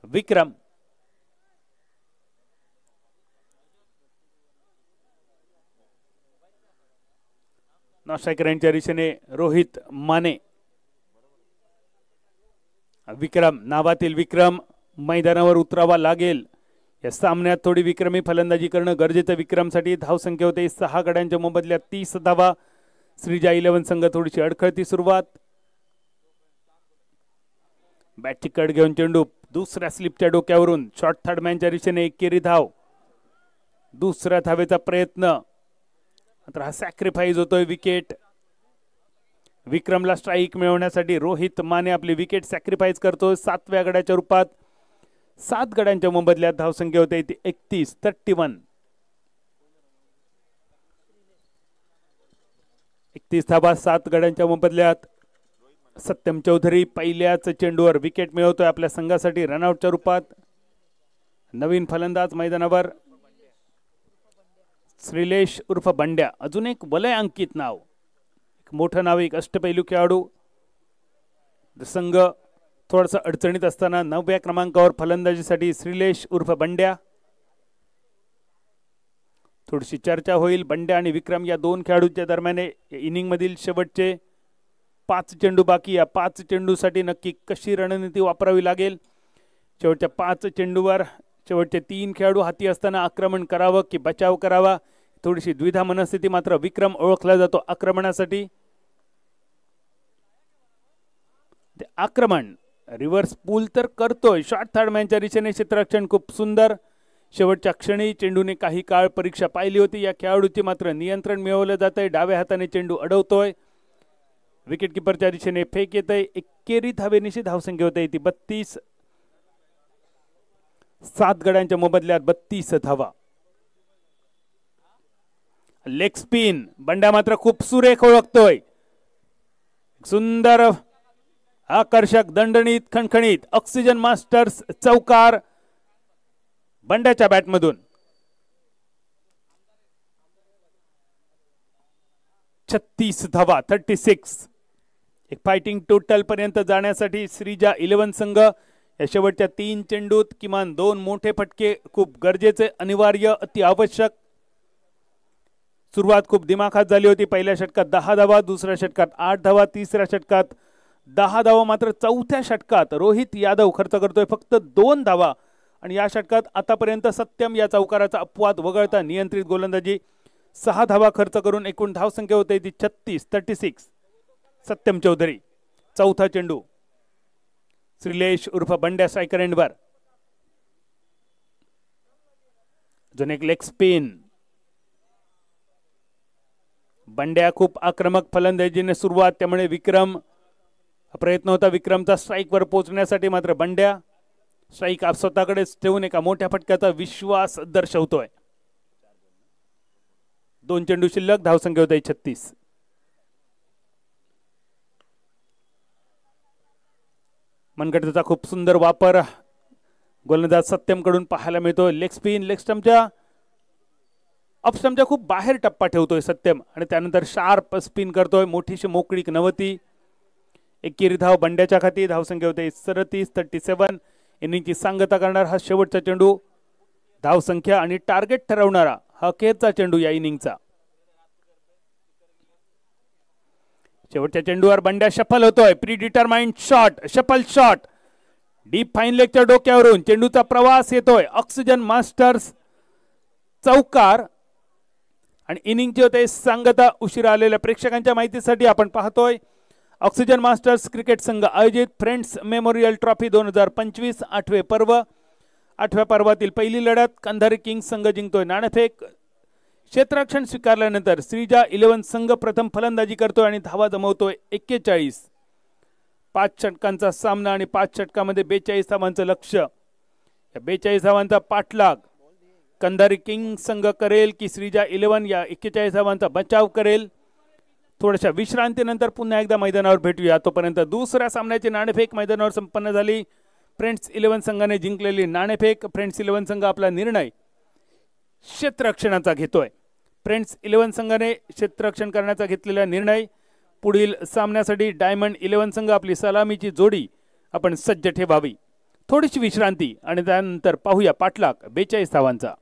विक्रम स्ट्रायकर एंडच्या दिशेने रोहित माने. विक्रम नावातील विक्रम मैदानावर उतरावा लागेल. या सामन्यात थोडी विक्रमी फलंदाजी करणं गरजेचं. विक्रमसाठी धावसंख्या होते 6 गड्यांच्या मोबदल्यात 30 धावा. श्रीजा 11 संघ थोडीशी अडखळती सुरुवात. बॅटची कड घेऊन चेंडू दुसऱ्या स्लिपच्या डोक्यावरून शॉर्ट थर्ड मॅनच्या दिशेने एकेरी धाव. दुसऱ्या धावेचा प्रयत्न, मात्र हा सॅक्रिफाईस होतोय. विकेट. विक्रमला स्ट्राईक मिळवण्यासाठी रोहित माने आपली विकेट सॅक्रिफाईस करतोय 7व्या गड्याच्या रूपात. 7 गड्यांच्या मोबदल्यात धावसंख्या होते 31. 31 धावा 7 गड्यांच्या मोबदल्यात. सत्यम चौधरी पहिल्याच चेंडूवर विकेट मिळवतोय आपल्या संघासाठी रनआउटच्या रूपात. नवीन फलंदाज मैदानावर श्रीलेश उर्फ बंड्या. अजून एक वलय अंकित नाव, एक मोठं नाव, एक अष्टपैलू खेळाडू. संघ थोडासा अडचणीत असताना 9व्या क्रमांकावर फलंदाजीसाठी श्रीलेश उर्फ बंड्या. थोडीशी चर्चा होईल बंड्या आणि विक्रम या 2 खेळाडूंच्या दरम्यान. इनिंग मधील शेवटचे 5 चेंडू बाकी. या 5 चेंडूसाठी नक्की कशी रणनीती वापरावी लागेल. शेवटच्या 5 चेंडूवर शेवटचे 3 खेळाडू हाती असताना आक्रमण करावं की बचाव करावा, थोडीशी द्विधा मनस्थिती. मात्र विक्रम ओळखला जातो आक्रमणासाठी. ते आक्रमण रिव्हर्स पूल तर करतोय. शॉर्ट थर्ड मॅनच्या दिशेने क्षेत्ररक्षण खूप सुंदर. शेवटच्या क्षणी चेंडूने काही काळ परीक्षा पाहिली होती या खेळाडूची, मात्र नियंत्रण मिळवलं जातंय. डाव्या हाताने चेंडू अडवतोय. विकेट किपरच्या दिशेने फेक येतय. एकेरी धावेनिशी धावसंख्या होते ती 32. 7 गड्यांच्या मोबदल्यात 32 धावा. लेग स्पिन बंड्या मात्र खूप सुरेख ओळखतोय. सुंदर आकर्षक दणदणीत खणखणीत ऑक्सिजन मास्टर्स चौकार बंड्याच्या बॅटमधून 36 धावा 36. एक फायटिंग टोटल पर्यंत जाण्यासाठी श्रीजा 11 संघ या शेवटच्या 3 चेंडूत किमान 2 मोठे फटके खूप गरजेचे, अनिवार्य, अति आवश्यक. सुरुवात खूप दिमाखात झाली होती. पहिल्या षटकात 10 धावा, दुसऱ्या षटकात 8 धावा, तिसऱ्या षटकात 10 धावा. मात्र चौथ्या षटकात रोहित यादव खर्च करतोय फक्त 2 धावा आणि या षटकात आतापर्यंत सत्यम या चौकाराचा अपवाद वगळता नियंत्रित गोलंदाजी 6 धावा खर्च करून एकूण धावसंख्या होते ती 36. सत्यम चौधरी चौथा चेंडू. श्रीलेश उर्फ बंड्या स्ट्रायकर एंडवर. अजून एक लेग स्पिन. बंड्या खूप आक्रमक फलंदाजीने सुरुवात, त्यामुळे विक्रम प्रयत्न होता विक्रमचा स्ट्राईक वर पोहोचण्यासाठी. मात्र बंड्या स्ट्राईक स्वतःकडेच ठेवून एका मोठ्या फटक्याचा विश्वास दर्शवतोय. 2 चेंडू शिल्लक, धावसंख्या होते 36. मनगटाचा खूप सुंदर वापर गोलंदाज सत्यम कडून पाहायला मिळतो. लेग स्पिन, लेग स्टंपच्या ऑफ स्टंपच्या खूप बाहेर टप्पा ठेवतोय सत्यम आणि त्यानंतर शार्प स्पिन करतोय. मोठीशी मोकळीक 90. एकेरी धाव बंड्याच्या खाती. धावसंख्या होते 37. इनिंगची सांगता करणार हा शेवटचा चेंडू. धावसंख्या आणि टार्गेट ठरवणारा हा अखेरचा चेंडू या इनिंगचा. शेवटच्या चेंडूवर बंड्या शफल होतोय. Predetermined shot, shuffle shot, deep fine लेगच्या डोक्यावरून चेंडूचा प्रवास येतोय. ऑक्सिजन मास्टर्स चौकार आणि इनिंगची होते सांगता. उशिरा आलेल्या प्रेक्षकांच्या माहितीसाठी आपण पाहतोय ऑक्सिजन मास्टर्स क्रिकेट संघ आयोजित फ्रेंड्स मेमोरियल ट्रॉफी 2025 8वे पर्व. 8व्या पर्वातील पहिली लढत कंधारी किंग्स संघ जिंकतोय नाणेफेक. क्षेत्ररक्षण स्वीकारल्यानंतर श्रीजा 11 संघ प्रथम फलंदाजी करतोय आणि धावा जमवतोय 41. 5 षटकांचा सामना आणि 5 षटकामध्ये 42 धावांचं लक्ष्य. या 42 धावांचा पाठलाग कंधारी किंग्स संघ करेल की श्रीजा 11 या 41 धावांचा बचाव करेल. थोड्याशा विश्रांतीनंतर पुन्हा एकदा मैदानावर भेटूया. तोपर्यंत दुसऱ्या सामन्याची नाणेफेक मैदानावर संपन्न झाली. फ्रेंड्स 11 संघाने जिंकलेली नाणेफेक. फ्रेंड्स 11 संघ आपला निर्णय क्षेत्ररक्षणाचा घेतोय. फ्रेंड्स 11 संघाने क्षेत्ररक्षण करण्याचा घेतलेला निर्णय. पुढील सामन्यासाठी डायमंड 11 संघ आपली सलामीची जोडी आपण सज्ज ठेवावी. थोडीशी विश्रांती आणि त्यानंतर पाहूया पाठलाग 42 धावांचा.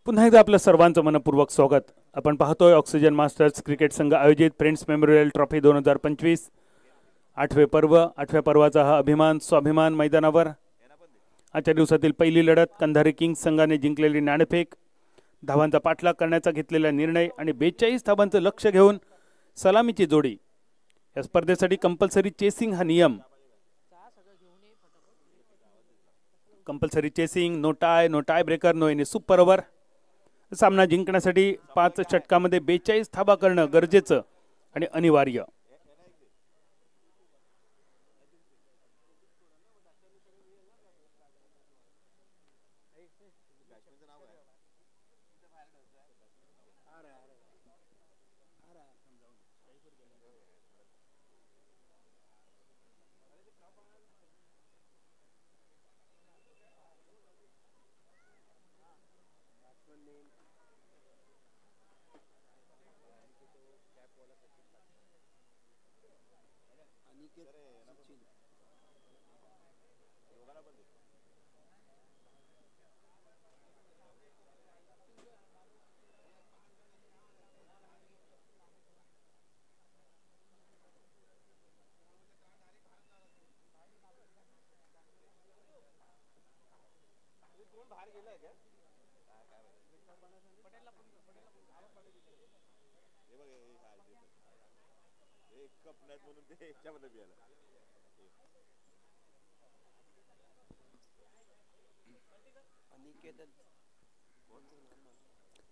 पुन्हा एकदा आपलं सर्वांचं मनपूर्वक स्वागत. आपण पाहतोय ऑक्सिजन मास्टर्स क्रिकेट संघ आयोजित फ्रेंड्स मेमोरियल ट्रॉफी 2025 8वे पर्व. 8व्या पर्वाचा हा अभिमान स्वाभिमान मैदानावर. आजच्या दिवसातील पहिली लढत कंधारी किंग्स संघाने जिंकलेली नाणेफेक. धावांचा पाठलाग करण्याचा घेतलेला निर्णय आणि 42 धावांचं लक्ष घेऊन सलामीची जोडी. या स्पर्धेसाठी कंपल्सरी चेसिंग हा नियम compulsory chasing, no tie breaker, no any super over. सामना जिंकण्यासाठी 5 षटकामध्ये 42 धावा करणं गरजेचं आणि अनिवार्य.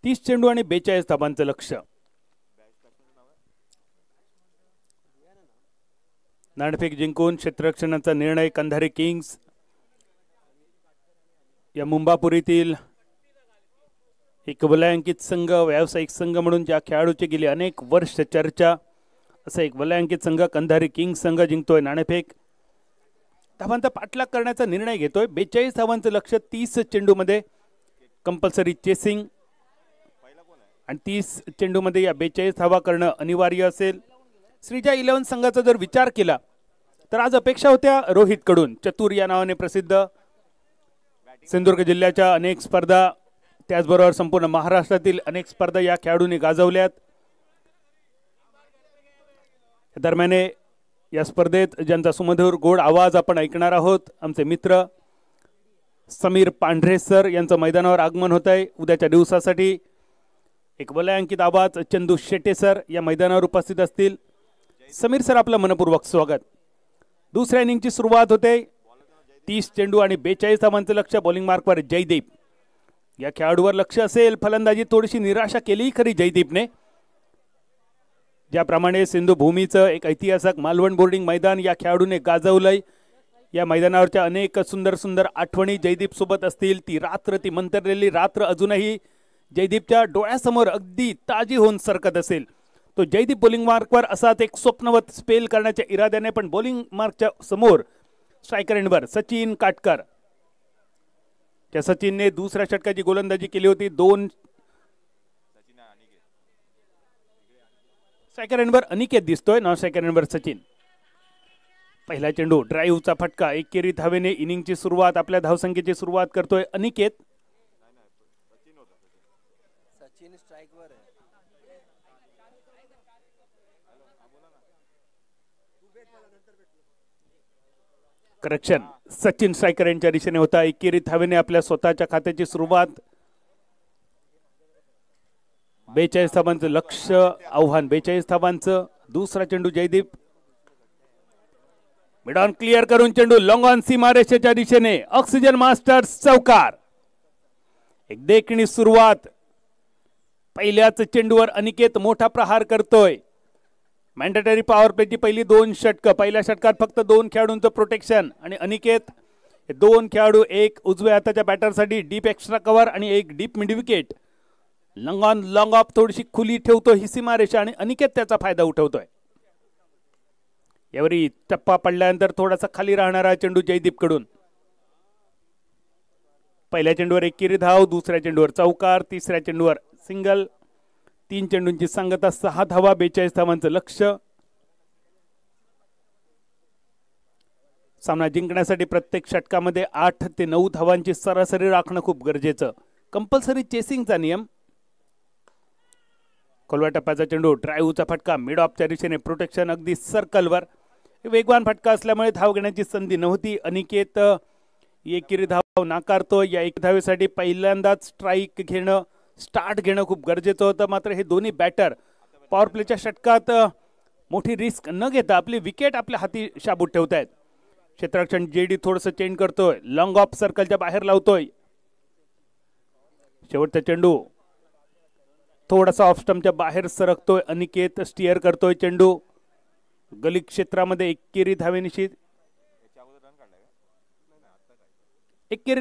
तीस चेंडू आणि 42 धाबांचं लक्ष. नाणेफेक जिंकून क्षेत्ररक्षणाचा निर्णय कंधारी किंग्स या मुंबापुरीतील एक वलयांकित संघ, व्यावसायिक संघ म्हणून ज्या खेळाडूची गेली अनेक वर्ष चर्चा, असा एक वलयांकित संघ कंधारी किंग्स संघ जिंकतोय. नाणेफेक धावांचा पाठलाग करण्याचा निर्णय घेतोय. 42 धावांचं लक्ष 30 चेंडूमध्ये कंपल्सरी चेसिंग आणि 30 चेंडूमध्ये या 42 धावा करणं अनिवार्य असेल. श्रीजा 11 संघाचा जर विचार केला तर आज अपेक्षा होत्या रोहित कडून, चतुर या नावाने प्रसिद्ध, सिंधुदुर्ग जिल्ह्याच्या अनेक स्पर्धा, त्याचबरोबर संपूर्ण महाराष्ट्रातील अनेक स्पर्धा या खेळाडूंनी गाजवल्यात. दरम्यान या स्पर्धेत ज्यांचा सुमधुर गोड आवाज आपण ऐकणार आहोत, आमचे मित्र समीर पांढरे सर यांचं मैदानावर आगमन होत आहे उद्याच्या दिवसासाठी. एक वलयांकित आवाज चंदू शेटे सर या मैदानावर उपस्थित असतील. समीर सर, आपलं मनपूर्वक स्वागत. दुसऱ्या इनिंगची सुरुवात होते. 30 चेंडू आणि 42 धावांचं लक्ष. बॉलिंग मार्कवर जयदीप. या खेळाडूवर लक्ष असेल. फलंदाजी थोडीशी निराशा केली खरी जयदीपने. ज्याप्रमाणे सिंधू भूमीचं एक ऐतिहासिक मालवण बोर्डिंग मैदान या खेळाडूने गाजवलंय, या मैदानावरच्या अनेक सुंदर सुंदर आठवणी जयदीप सोबत असतील. ती रात्र, ती मंतरलेली रात्र अजूनही जयदीपच्या डोळ्यासमोर अगदी ताजी होऊन सरकत असेल. तो जयदीप बॉलिंग मार्कवर असाच एक स्वप्नवत स्पेल करण्याच्या इराद्याने, पण बॉलिंग मार्कच्या समोर स्ट्रायकर एंडवर सचिन काटकर. त्या सचिनने दुसऱ्या षटकाची गोलंदाजी केली होती. 2 स्ट्रायकर एंडवर अनिकेत दिसतोय, नॉन स्ट्रायकर एंडवर सचिन. पहिला चेंडू ड्राईव्हचा फटका. एकेरी धावेने इनिंगची सुरुवात, आपल्या धावसंख्येची सुरुवात करतोय अनिकेत. करेक्शन, सचिन स्ट्रायकर यांच्या दिशेने होता. एकेरी धावेने आपल्या स्वतःच्या खात्याची सुरुवात. 42 धावांचं लक्ष, आव्हान 42 धावांचं. दुसरा चेंडू जयदीप. मिड ऑन क्लिअर करून चेंडू लॉंग ऑन सीमारेषेच्या दिशेने. ऑक्सिजन मास्टर्स चौकार. एक देखणी सुरुवात. पहिल्याच चेंडूवर अनिकेत मोठा प्रहार करतोय. मॅन्डेटरी पॉवर प्लेची पहिली 2 षटकं. पहिल्या षटकात फक्त 2 खेळाडूंचं प्रोटेक्शन आणि अनिकेत हे 2 खेळाडू, एक उजव्या हाताच्या बॅटरसाठी डीप एक्स्ट्रा कव्हर आणि एक deep mid wicket. Long on long of थोडीशी खुली ठेवतो ही सीमारेषा आणि अनिकेत त्याचा फायदा उठवतोय. यावरी टप्पा पडल्यानंतर थोडासा खाली राहणारा चेंडू जयदीप कडून. पहिल्या चेंडूवर एकेरी धाव, दुसऱ्या चेंडूवर चौकार, तिसऱ्या चेंडूवर सिंगल. 3 चेंडूंची सांगता, 6 धावा, 42 धावांचं लक्ष. सामना जिंकण्यासाठी प्रत्येक षटकामध्ये 8 ते 9 धावांची सरासरी राखणं खूप गरजेचं. कंपल्सरी चेसिंगचा नियम. खोलवा टप्प्याचा चेंडू ड्राईव्हचा फटका. मिड ऑफच्या दिशेने प्रोटेक्शन अगदी सर्कलवर. वेगवान फटका असल्यामुळे धाव घेण्याची संधी नव्हती. अनिकेत एकेरी धाव नाकारतो. या एक धावेसाठी पहिल्यांदाच स्ट्राईक घेणं, स्टार्ट घेणं खूप गरजेचं होतं. मात्र हे दोन्ही बॅटर पॉवर प्लेच्या षटकात मोठी रिस्क न घेता आपली विकेट आपल्या हाती शाबूत ठेवतायत. क्षेत्ररक्षण जेडी थोडंसं चेंज करतोय, लॉंग ऑफ सर्कलच्या बाहेर लावतोय. शेवटचा चेंडू थोडासा ऑफ स्टंपच्या बाहेर सरकतोय. अनिकेत स्टिअर करतोय चेंडू गली क्षेत्रामध्ये. एकेरी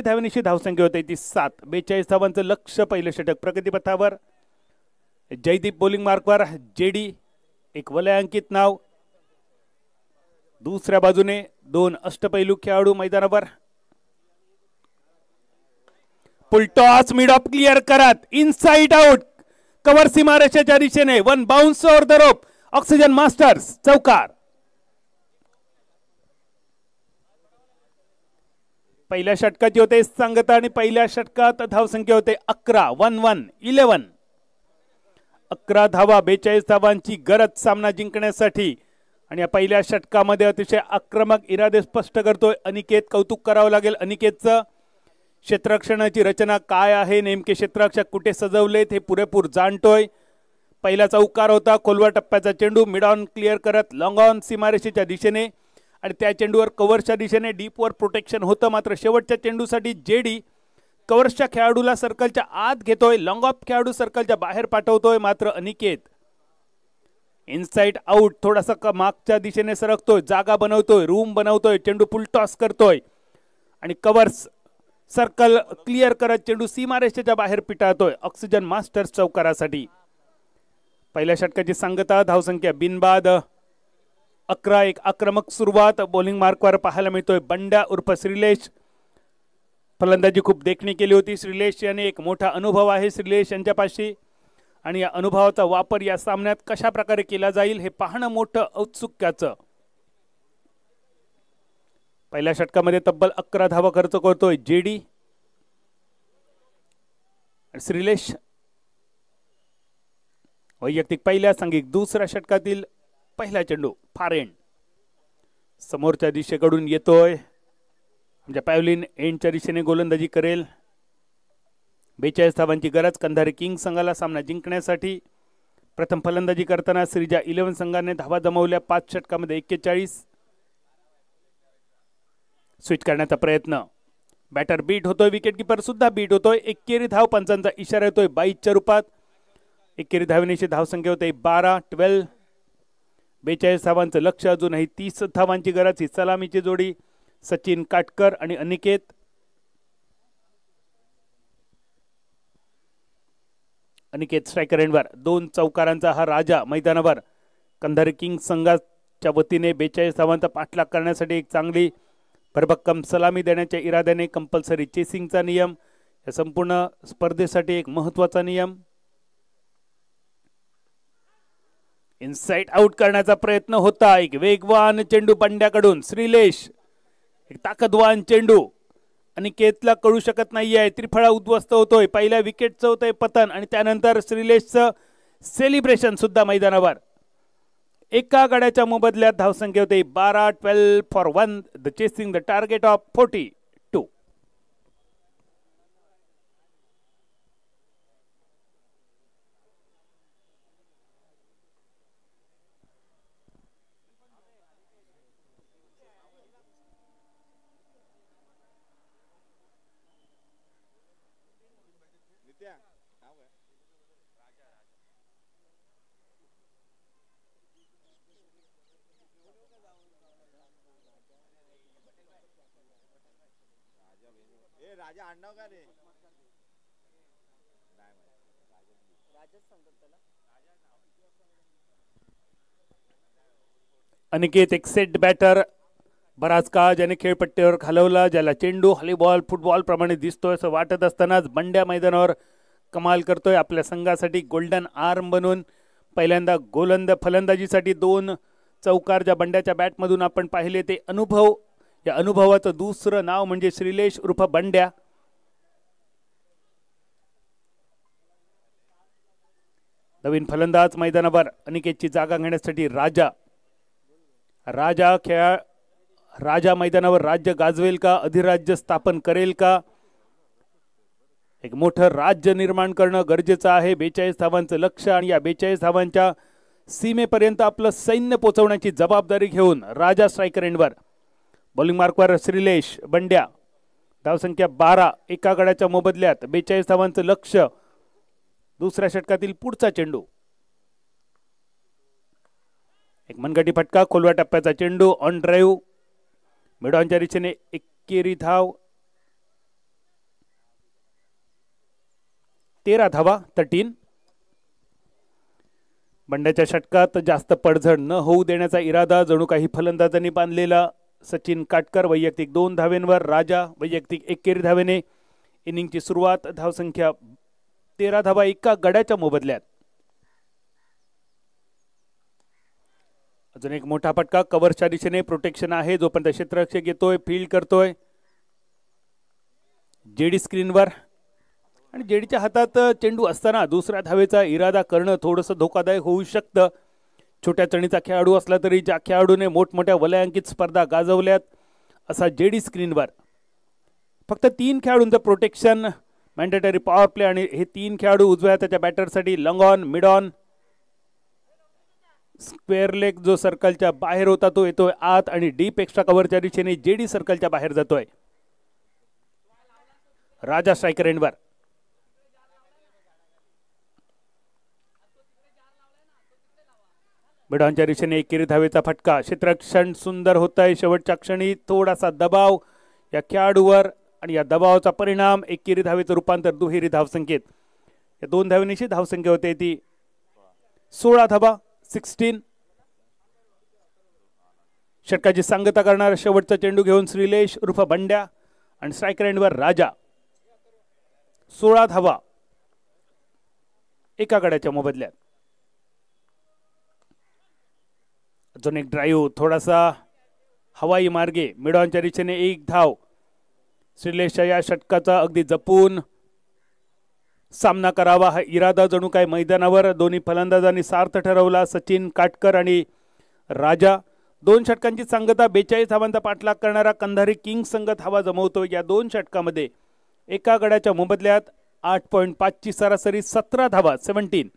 धावेनिशी धावसंख्या होते ती 7. 42 धावांचं लक्ष. पहिलं षटक प्रगतीपथावर. जयदीप बॉलिंग मार्कवर. जेडी एक वलयांकित नाव. दुसऱ्या बाजूने 2 अष्टपैलू खेळाडू मैदानावर. पुलटॉस मिड ऑफ क्लिअर करत इनसाइड आउट. कव्हर सीमारेषेच्या दिशेने. 1 bounce over the rope. Oxygen Masters चौकार. पहिल्या षटकाची होते सांगता आणि पहिल्या षटकात धावसंख्या होते 11. 11 11 धावा. 42 धावांची गरज सामना जिंकण्यासाठी. आणि या पहिल्या षटकामध्ये अतिशय आक्रमक इरादे स्पष्ट करतोय अनिकेत. कौतुक करावं लागेल अनिकेतचं. क्षेत्ररक्षणाची रचना काय आहे, नेमके क्षेत्ररक्षक कुठे सजवलेत हे पुरेपूर जाणतोय. पहिला चौकार होता. खोलवर टप्प्याचा चेंडू मिड ऑन क्लिअर करत लॉंग ऑन सीमारेषेच्या दिशेने आणि त्या चेंडूवर कव्हरच्या दिशेने डीपवर प्रोटेक्शन होतं. मात्र शेवटच्या चेंडूसाठी जेडी कव्हर्सच्या खेळाडूला सर्कलच्या आत घेतोय. लॉंग ऑफ खेळाडू सर्कलच्या बाहेर पाठवतोय. मात्र अनिकेत इनसाइड आउट. थोडासा मागच्या दिशेने सरकतोय, जागा बनवतोय, रूम बनवतोय. चेंडू फुल टॉस करतोय आणि कव्हर्स सर्कल क्लिअर करत चेंडू सीमारेषेच्या बाहेर पिटाळतोय ऑक्सिजन मास्टर्स चौकारासाठी. पहिल्या षटकाची सांगता. धावसंख्या बिनबाद 11. एक आक्रमक सुरुवात बॉलिंग मार्कवर पाहायला मिळतोय बंड्या उर्फ श्रीलेश. फलंदाजी खूप देखणी केली होती. श्रीलेश याने एक मोठा अनुभव आहे श्रीलेश यांच्यापाशी आणि या अनुभवाचा वापर या सामन्यात कशा प्रकारे केला जाईल हे पाहणं मोठं औत्सुक्याचं. पहिल्या षटकामध्ये तब्बल 11 धावा खर्च करतोय जेडी. श्रीलेश वैयक्तिक पहिल्या, सांघिक दुसऱ्या षटकातील पहिला चेंडू फार एंड समोरच्या दिशेकडून येतोय. म्हणजे पॅव्हलिन एंडच्या दिशेने गोलंदाजी करेल. 42 धावांची गरज कंधारी किंग संघाला सामना जिंकण्यासाठी. प्रथम फलंदाजी करताना श्रीजा 11 संघाने धावा जमवल्या. 5 षटकामध्ये 41. स्विच करण्याचा प्रयत्न. बॅटर बीट होतोय, विकेटकीपर सुद्धा बीट होतोय. एकेरी धाव पंचांचा इशारा येतोय 22च्या रूपात. एकेरी धावनेची धावसंख्या होते 12. 42 धावांचं लक्ष. अजूनही 30 धावांची गरज. ही सलामीची जोडी सचिन काटकर आणि अनिकेत. अनिकेत स्ट्रायकर एंडवर. 2 चौकारांचा हा राजा मैदानावर. कंधारी किंग संघाच्या वतीने 42 धावांचा पाठलाग करण्यासाठी एक चांगली भरभक्कम सलामी देण्याच्या इराद्याने कंपल्सरी चेसिंगचा नियम या संपूर्ण स्पर्धेसाठी एक महत्त्वाचा नियम. इनसाइड आउट करण्याचा प्रयत्न होता. एक वेगवान चेंडू बंड्याकडून. श्रीलेश एक ताकदवान चेंडू. अनिकेतला कळू शकत नाहीये. त्रिफळा उद्ध्वस्त होतोय. पहिल्या विकेटचं होतंय पतन आणि त्यानंतर श्रीलेशचं सेलिब्रेशन सुद्धा मैदानावर. एका गड्याच्या मोबदल्यात धावसंख्या होते 12. 12 for 1. The chasing the target of 42. Aniket एक सेट बॅटर. बराच काळ ज्याने खेळपट्टीवर घालवला, ज्याला चेंडू हॉलीबॉल फुटबॉल प्रमाणे दिसतोय असं वाटत असतानाच बंड्या मैदानावर कमाल करतोय. आपल्या संघासाठी गोल्डन आर्म बनून पहिल्यांदा फलंदाजीसाठी 2 चौकार ज्या बंड्याच्या बॅटमधून आपण पाहिले ते अनुभव. या अनुभवाचं दुसरं नाव म्हणजे श्रीलेश उर्फ बंड्या. नवीन फलंदाज मैदानावर. अनिकेतची जागा घेण्यासाठी राजा मैदानावर राज्य गाजवेल का, अधिराज्य स्थापन करेल का? एक मोठं राज्य निर्माण करणं गरजेचं आहे. 42 धावांचं लक्ष आणि या 42 धावांच्या सीमेपर्यंत आपलं सैन्य पोहोचवण्याची जबाबदारी घेऊन राजा स्ट्रायकर एंडवर. बॉलिंग मार्कवर श्रीलेश बंड्या, धावसंख्या 12, एका गड्याच्या मोबदल्यात 42 धावांचं लक्ष. दुसऱ्या षटकातील पुढचा चेंडू, एक मनगटी फटका, खोलवा टप्प्याचा चेंडू, ऑन ड्राईव्ह, मिडॉनच्या दिशेने एकेरी धाव, 13 धावा 13. बंड्याच्या षटकात जास्त पडझड न होऊ देण्याचा इरादा जणू काही फलंदाजांनी बांधलेला. सचिन काटकर वैयक्तिक 2 धावेंवर, राजा वैयक्तिक एकेरी धावेने इनिंगची सुरुवात. धावसंख्या 13 धावा एका गड्याच्या मोबदल्यात. अजून एक मोठा फटका, कव्हरच्या दिशेने प्रोटेक्शन आहे, जोपर्यंत क्षेत्ररक्षक येतोय, फील्ड करतोय. जेडी स्क्रीनवर आणि जेडीच्या हातात चेंडू असताना दुसऱ्या धावेचा इरादा करणं थोडंसं धोकादायक होऊ शकतं. छोट्या चणीचा खेळाडू असला तरी ज्या खेळाडूने मोठमोठ्या वलयांकित स्पर्धा गाजवल्यात असा जेडी स्क्रीनवर. फक्त 3 खेळाडूंचं प्रोटेक्शन, मॅन्डेटरी पॉवर प्ले, आणि हे 3 खेळाडू उजव्या हाताच्या बॅटरसाठी long on, mid on. Square leg जो सर्कलच्या बाहेर होता तो येतोय आत आणि डीप एक्स्ट्रा कव्हरच्या दिशेने जेडी सर्कलच्या बाहेर जातोय. राजा स्ट्रायकर एंडवर. मिडॉनच्या दिशेने एकेरी धावेचा फटका, क्षेत्ररक्षण सुंदर होत आहे. शेवटच्या क्षणी थोडासा दबाव या खेळाडूवर आणि या दबावाचा परिणाम एकेरी धावेचं रूपांतर दुहेरी धावसंख्येत. या 2 धावेनिशी धावसंख्या होते ती 16 धावा 16. षटकाची सांगता करणारा शेवटचा चेंडू घेऊन श्रीलेश उर्फ बंड्या आणि स्ट्रायकर एंडवर राजा. 16 धावा एका गड्याच्या मोबदल्यात. अजून एक ड्राईव्ह, थोडासा हवाई मार्गे, मिडॉनच्या दिशेने 1 धाव. श्रीलेशच्या या षटकाचा अगदी जपून सामना करावा हा इरादा जणू काय मैदानावर दोन्ही फलंदाजांनी सार्थ ठरवला. सचिन काटकर आणि राजा. 2 षटकांची सांगता, 42 धावांचा पाठलाग करणारा कंधारी किंग्स संघ धावा जमवतो. या 2 षटकामध्ये एका गड्याच्या मोबदल्यात 8.5 ची सरासरी, 17 धावा 17.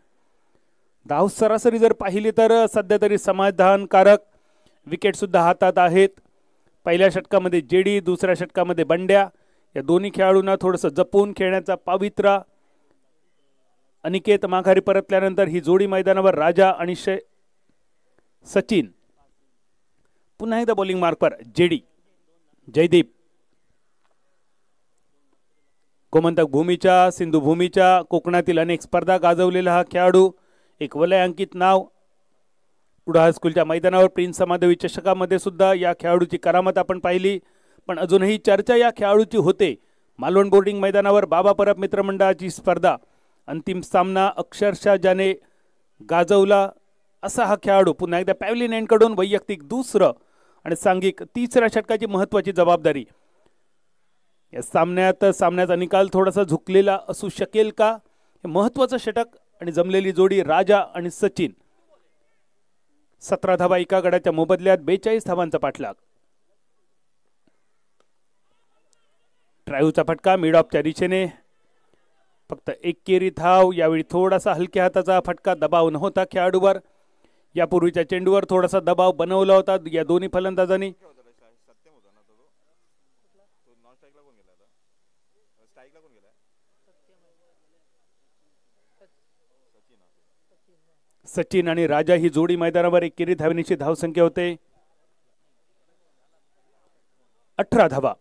धाव सरासरी जर पाहिली तर सध्या तरी समाधानकारक. विकेट सुद्धा हातात आहेत. पहिल्या षटकामध्ये जेडी, दुसऱ्या षटकामध्ये बंड्या. या दोन्ही खेळाडूंना थोडंसं जपून खेळण्याचा पावित्रा. अनिकेत माघारी परतल्यानंतर ही जोडी मैदानावर. राजा आणि सचिन. पुन्हा एकदा बॉलिंग मार्कवर जेडी, जयदीप. गोमंतक भूमीच्या, सिंधू भूमीच्या, कोकणातील अनेक स्पर्धा गाजवलेला हा खेळाडू, एक वलयांकित नाव. कुडा हायस्कूलच्या मैदानावर प्रिन्स समादेवी चषकामध्ये सुद्धा या खेळाडूची करामत आपण पाहिली. पण अजूनही चर्चा या खेळाडूची होते. मालवण बोर्डिंग मैदानावर बाबा परब मित्रमंडळाची स्पर्धा, अंतिम सामना अक्षरशः ज्याने गाजवला असा हा खेळाडू पुन्हा एकदा पॅव्हलियन एंडकडून वैयक्तिक 2रं आणि सांघिक 3ऱ्या षटकाची महत्त्वाची जबाबदारी. या सामन्याचा निकाल थोडासा झुकलेला असू शकेल का? हे महत्त्वाचं षटक आणि जमलेली जोडी राजा आणि सचिन. 17 धावा एका गड्याच्या मोबदल्यात 42 धावांचा पाठलाग. ड्राईव्हचा फटका मिड ऑफच्या दिशेने, फक्त एकेरी धाव. यावेळी थोडासा हलक्या हाताचा फटका, दबाव नव्हता खेळाडूवर. यापूर्वीच्या चेंडूवर थोडासा दबाव बनवला होता या दोन्ही फलंदाजांनी. सचिन आणि राजा ही जोडी मैदानावर एकेरी धावेनिशी धावसंख्या होते 18 धावा.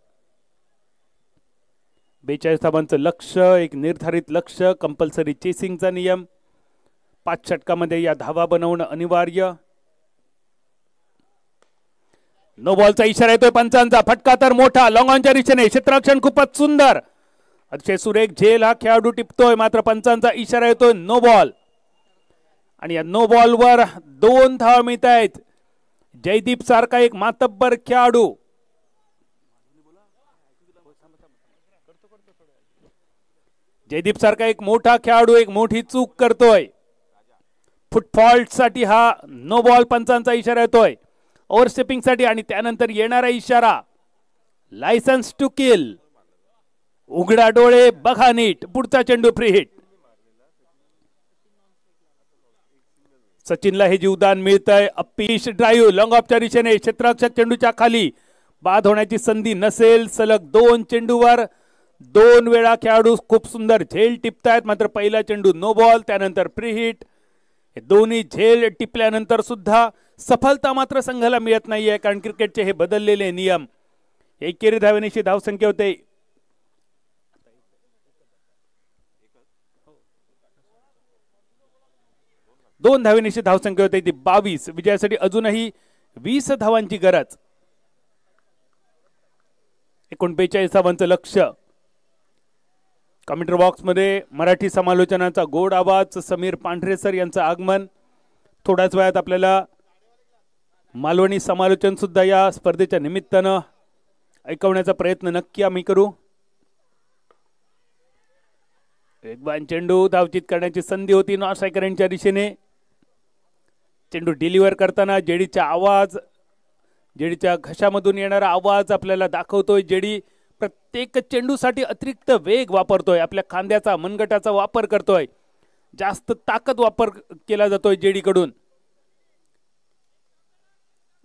42 धावांचं लक्ष्य, एक निर्धारित लक्ष्य, कंपल्सरी चेसिंगचा नियम. 5 षटकामध्ये या धावा बनवणं अनिवार्य. नो बॉलचा इशारा येतोय पंचांचा. फटका तर मोठा, लॉंग ऑनच्या दिशेने. क्षेत्ररक्षण खूपच सुंदर, अतिशय सुरेख झेल हा खेळाडू टिपतोय. मात्र पंचांचा इशारा येतोय नो बॉल. आणि या नो बॉलवर 2 धावा मिळत आहेत. जयदीप सारखा एक मातब्बर खेळाडू, जयदीप सारखा एक मोठा खेळाडू एक मोठी चूक करतोय. फुटफॉल्ट साठी हा नो बॉल पंचांचा इशारा येतोय, ओव्हरस्टेपिंग साठी. आणि त्यानंतर येणारा इशारा लायसन्स टू किल. उघडा डोळे, बघा नीट, पुढचा चेंडू फ्री हिट. सचिनला हे जीवदान मिळतंय. अपीश ड्राईव्ह लॉंग ऑफच्या दिशेने, क्षेत्ररक्षक चेंडूच्या खाली. बाद होण्याची संधी नसेल. सलग 2 चेंडूवर 2 वेळा खेळाडू खूप सुंदर झेल टिपतायत. मात्र पहिला चेंडू नो बॉल, त्यानंतर प्री हिट. हे दोन्ही झेल टिपल्यानंतर सुद्धा सफलता मात्र संघाला मिळत नाहीये, कारण क्रिकेटचे हे बदललेले नियम. एकेरी धावेनिशी धावसंख्या होते 2 धावेनिशी धावसंख्या होते ती 22. विजयासाठी अजूनही 20 धावांची गरज. 49 धावांचं लक्ष. कमेंट्री बॉक्स मध्ये मराठी समालोचनाचा गोड आवाज. समीर पांढरे सर यांचं आगमन. थोड्याच वेळात आपल्याला मालवणी समालोचन सुद्धा या स्पर्धेच्या निमित्तानं ऐकवण्याचा प्रयत्न नक्की आम्ही करू. वेगवान चेंडू धावचित करण्याची संधी होती नॉन स्ट्रायकरांच्या दिशेने. चेंडू डिलिव्हर करताना जेडीचा आवाज, जेडीच्या घशामधून येणारा आवाज आपल्याला दाखवतोय जेडी प्रत्येक चेंडूसाठी अतिरिक्त वेग वापरतोय. आपल्या खांद्याचा, मनगटाचा वापर करतोय. जास्त ताकद वापर केला जातोय जेडी कडून.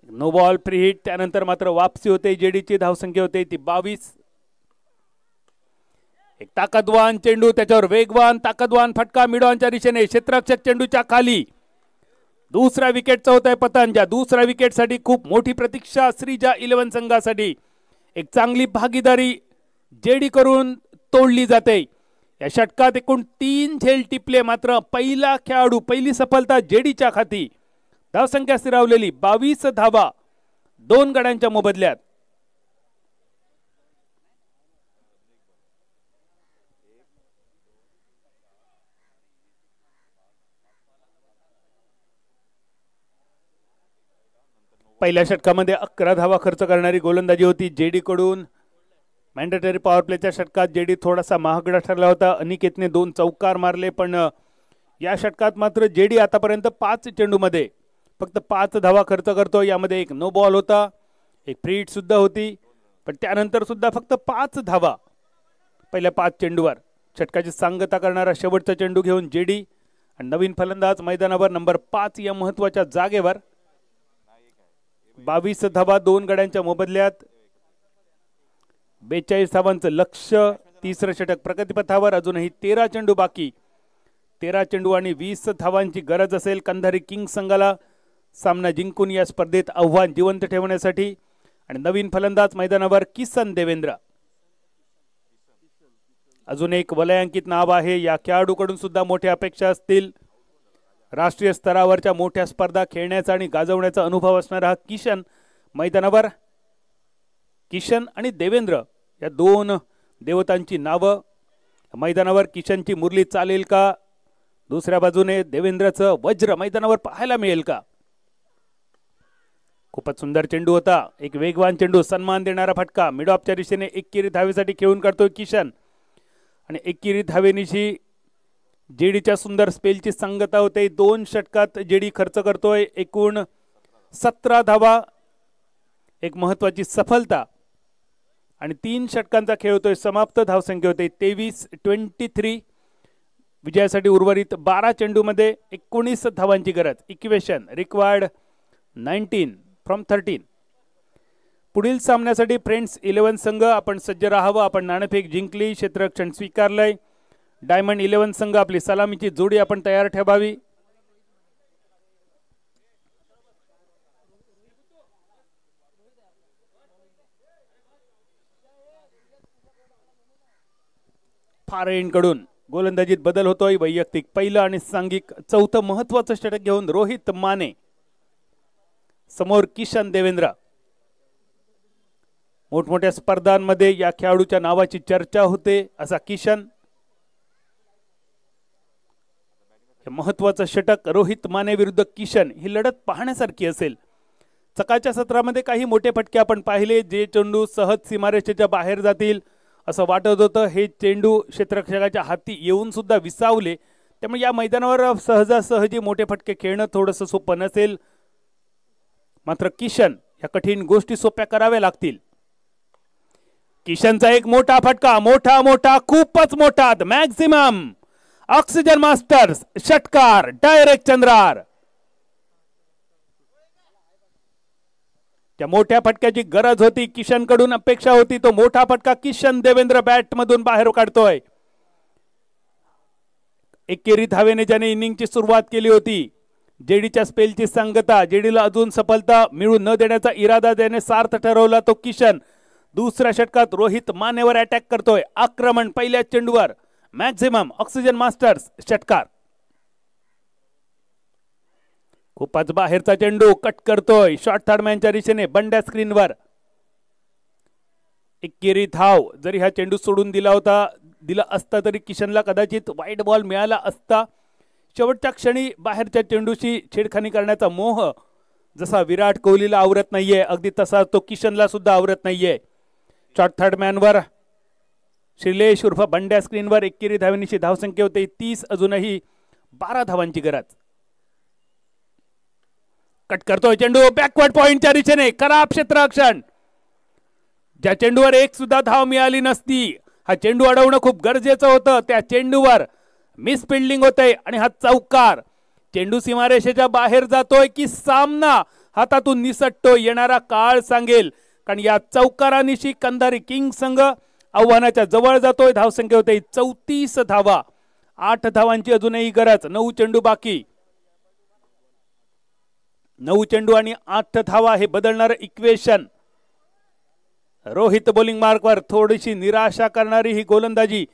No ball, free hit. त्यानंतर मात्र वापसी होते. जेडीची धावसंख्या होते ती 22. एक ताकदवान चेंडू, त्याच्यावर वेगवान ताकदवान फटका मिडॉनच्या दिशेने. क्षेत्ररक्षक चेंडूच्या खाली. दुसऱ्या विकेटचा होतोय पतन. ज्या दुसऱ्या विकेटसाठी खूप मोठी प्रतीक्षा श्रीजा 11 संघासाठी. एक चांगली भागीदारी जेडी करून तोडली जाते. या षटकात एकूण 3 झेल टिपले. मात्र पहिला खेळाडू, पहिली सफलता जेडीच्या खाती. धावसंख्या स्थिरावलेली 22 धावा 2 गड्यांच्या मोबदल्यात. पहिल्या षटकामध्ये 11 धावा खर्च करणारी गोलंदाजी होती जेडी कडून. मॅन्डेटरी पॉवर प्लेच्या षटकात जेडी थोडासा महागडा ठरला होता. अनिकेतने 2 चौकार मारले, पण या षटकात मात्र जेडी आतापर्यंत 5 चेंडूमध्ये फक्त 5 धावा खर्च करतो. यामध्ये एक नो बॉल होता, एक फ्री हिट सुद्धा होती, पण त्यानंतर सुद्धा फक्त 5 धावा पहिल्या 5 चेंडूवर. षटकाची सांगता करणारा शेवटचा चेंडू घेऊन जेडी आणि नवीन फलंदाज मैदानावर नंबर 5 या महत्वाच्या जागेवर. 22 धावा 2 गड्यांच्या मोबदल्यात. 42 धावांचं लक्ष. तिसरं षटक प्रगतीपथावर. अजूनही 13 चेंडू बाकी. 13 चेंडू आणि 20 धावांची गरज असेल कंधारी किंग्स संघाला सामना जिंकून या स्पर्धेत आव्हान जिवंत ठेवण्यासाठी. आणि नवीन फलंदाज मैदानावर किसन देवेंद्र. अजून एक वलयांकित नाव आहे. या खेळाडूकडून सुद्धा मोठ्या अपेक्षा असतील. राष्ट्रीय स्तरावरच्या मोठ्या स्पर्धा खेळण्याचा आणि गाजवण्याचा अनुभव असणारा किशन मैदानावर. किशन आणि देवेंद्र या 2 देवतांची नावं मैदानावर. किशनची मुरली चालेल का? दुसऱ्या बाजूने देवेंद्रचं वज्र मैदानावर पाहायला मिळेल का? खूपच सुंदर चेंडू होता. एक वेगवान चेंडू, सन्मान देणारा फटका. मिड ऑफच्या दिशेने एकेरी धावेसाठी खेळून काढतोय किशन. आणि एकेरी धावेनिशी जेडीच्या सुंदर स्पेलची संगता होते. 2 षटकात जेडी खर्च करतोय एकूण 17 धावा. एक महत्वाची सफलता आणि 3 षटकांचा खेळ होतोय समाप्त. धावसंख्या होते 23. विजयासाठी उर्वरित 12 चेंडूमध्ये 19 धावांची गरज. Equation required 19 from 13. पुढील सामन्यासाठी फ्रेंड्स 11 संघ आपण सज्ज राहावं. आपण नाणेफेक जिंकली, क्षेत्ररक्षण स्वीकारलंय. डायमंड 11 संघ आपली सलामीची जोडी आपण तयार ठेवावी. फार एंडकडून गोलंदाजीत बदल होतोय. वैयक्तिक पहिलं आणि सांघिक 4थं महत्वाचं षटक घेऊन रोहित माने. समोर किशन देवेंद्र. मोठमोठ्या स्पर्धांमध्ये या खेळाडूच्या नावाची चर्चा होते असा किशन. महत्वाचं षटक रोहित माने विरुद्ध किशन. ही लढत पाहण्यासारखी असेल. सकाळच्या सत्रामध्ये काही मोठे फटके आपण पाहिले. जे चेंडू सहज सीमारेषेच्या बाहेर जातील असं वाटत होतं, हे चेंडू क्षेत्ररक्षकाच्या हाती येऊन सुद्धा विसावले. त्यामुळे या मैदानावर सहजासहजी मोठे फटके खेळणं थोडंसं सोपं नसेल. मात्र किशन या कठीण गोष्टी सोप्या कराव्या लागतील. किशनचा एक मोठा फटका, मोठा खूपच मोठा, मॅक्सिमम. ऑक्सिजन मास्टर्स षटकार डायरेक्ट चंद्रार. त्या मोठ्या फटक्याची गरज होती, किशन कडून अपेक्षा होती, तो मोठा फटका किशन देवेंद्र बॅट मधून बाहेर काढतोय. एकेरी धावेने ज्याने इनिंगची सुरुवात केली होती, जेडीच्या स्पेलची संगता, जेडीला अजून सफलता मिळू न देण्याचा इरादा ज्याने सार्थ ठरवला तो किशन. दुसऱ्या षटकात रोहित मानेवर अटॅक करतोय. आक्रमण पहिल्या चेंडूवर. मॅक्झिमम ऑक्सिजन मास्टर्स षटकार. खूपच बाहेरचा चेंडू कट करतोय शॉर्ट थर्डमॅनच्या दिशेने बंड्या स्क्रीनवर. एकेरी धाव जरी हा चेंडू सोडून दिला असता तरी किशनला कदाचित वाईट बॉल मिळाला असता. शेवटच्या क्षणी बाहेरच्या चेंडूशी छेडखानी करण्याचा मोह जसा विराट कोहलीला आवरत नाहीये, अगदी तसा तो किशनला सुद्धा आवरत नाहीये. शॉर्ट थर्डमॅनवर श्रीलेश उर्फ बंड्या स्क्रीनवर. एकेरी धावेनिशी धावसंख्या होते 30, अजूनही 12 धावांची गरज. कट करतोय चेंडू बॅकवर्ड पॉइंटच्या दिशेने. खराब क्षेत्ररक्षण. ज्या चेंडूवर एक सुद्धा धाव मिळाली नसती, हा चेंडू अडवणं खूप गरजेचं होतं. त्या चेंडूवर मिस फिल्डिंग होते आणि हा चौकार. चेंडू सीमारेषेच्या बाहेर जातोय की सामना हातातून निसटतोय येणारा काळ सांगेल, कारण या चौकारानिशी कंधारी किंग संघ आव्हानाच्या जवळ जातोय. धावसंख्या होते 34 धावा. 8 धावांची अजूनही गरज. 9 चेंडू बाकी. 9 चेंडू आणि 8 धावा हे बदलणारं इक्वेशन. रोहित बॉलिंग मार्कवर. थोडीशी निराशा करणारी ही गोलंदाजी,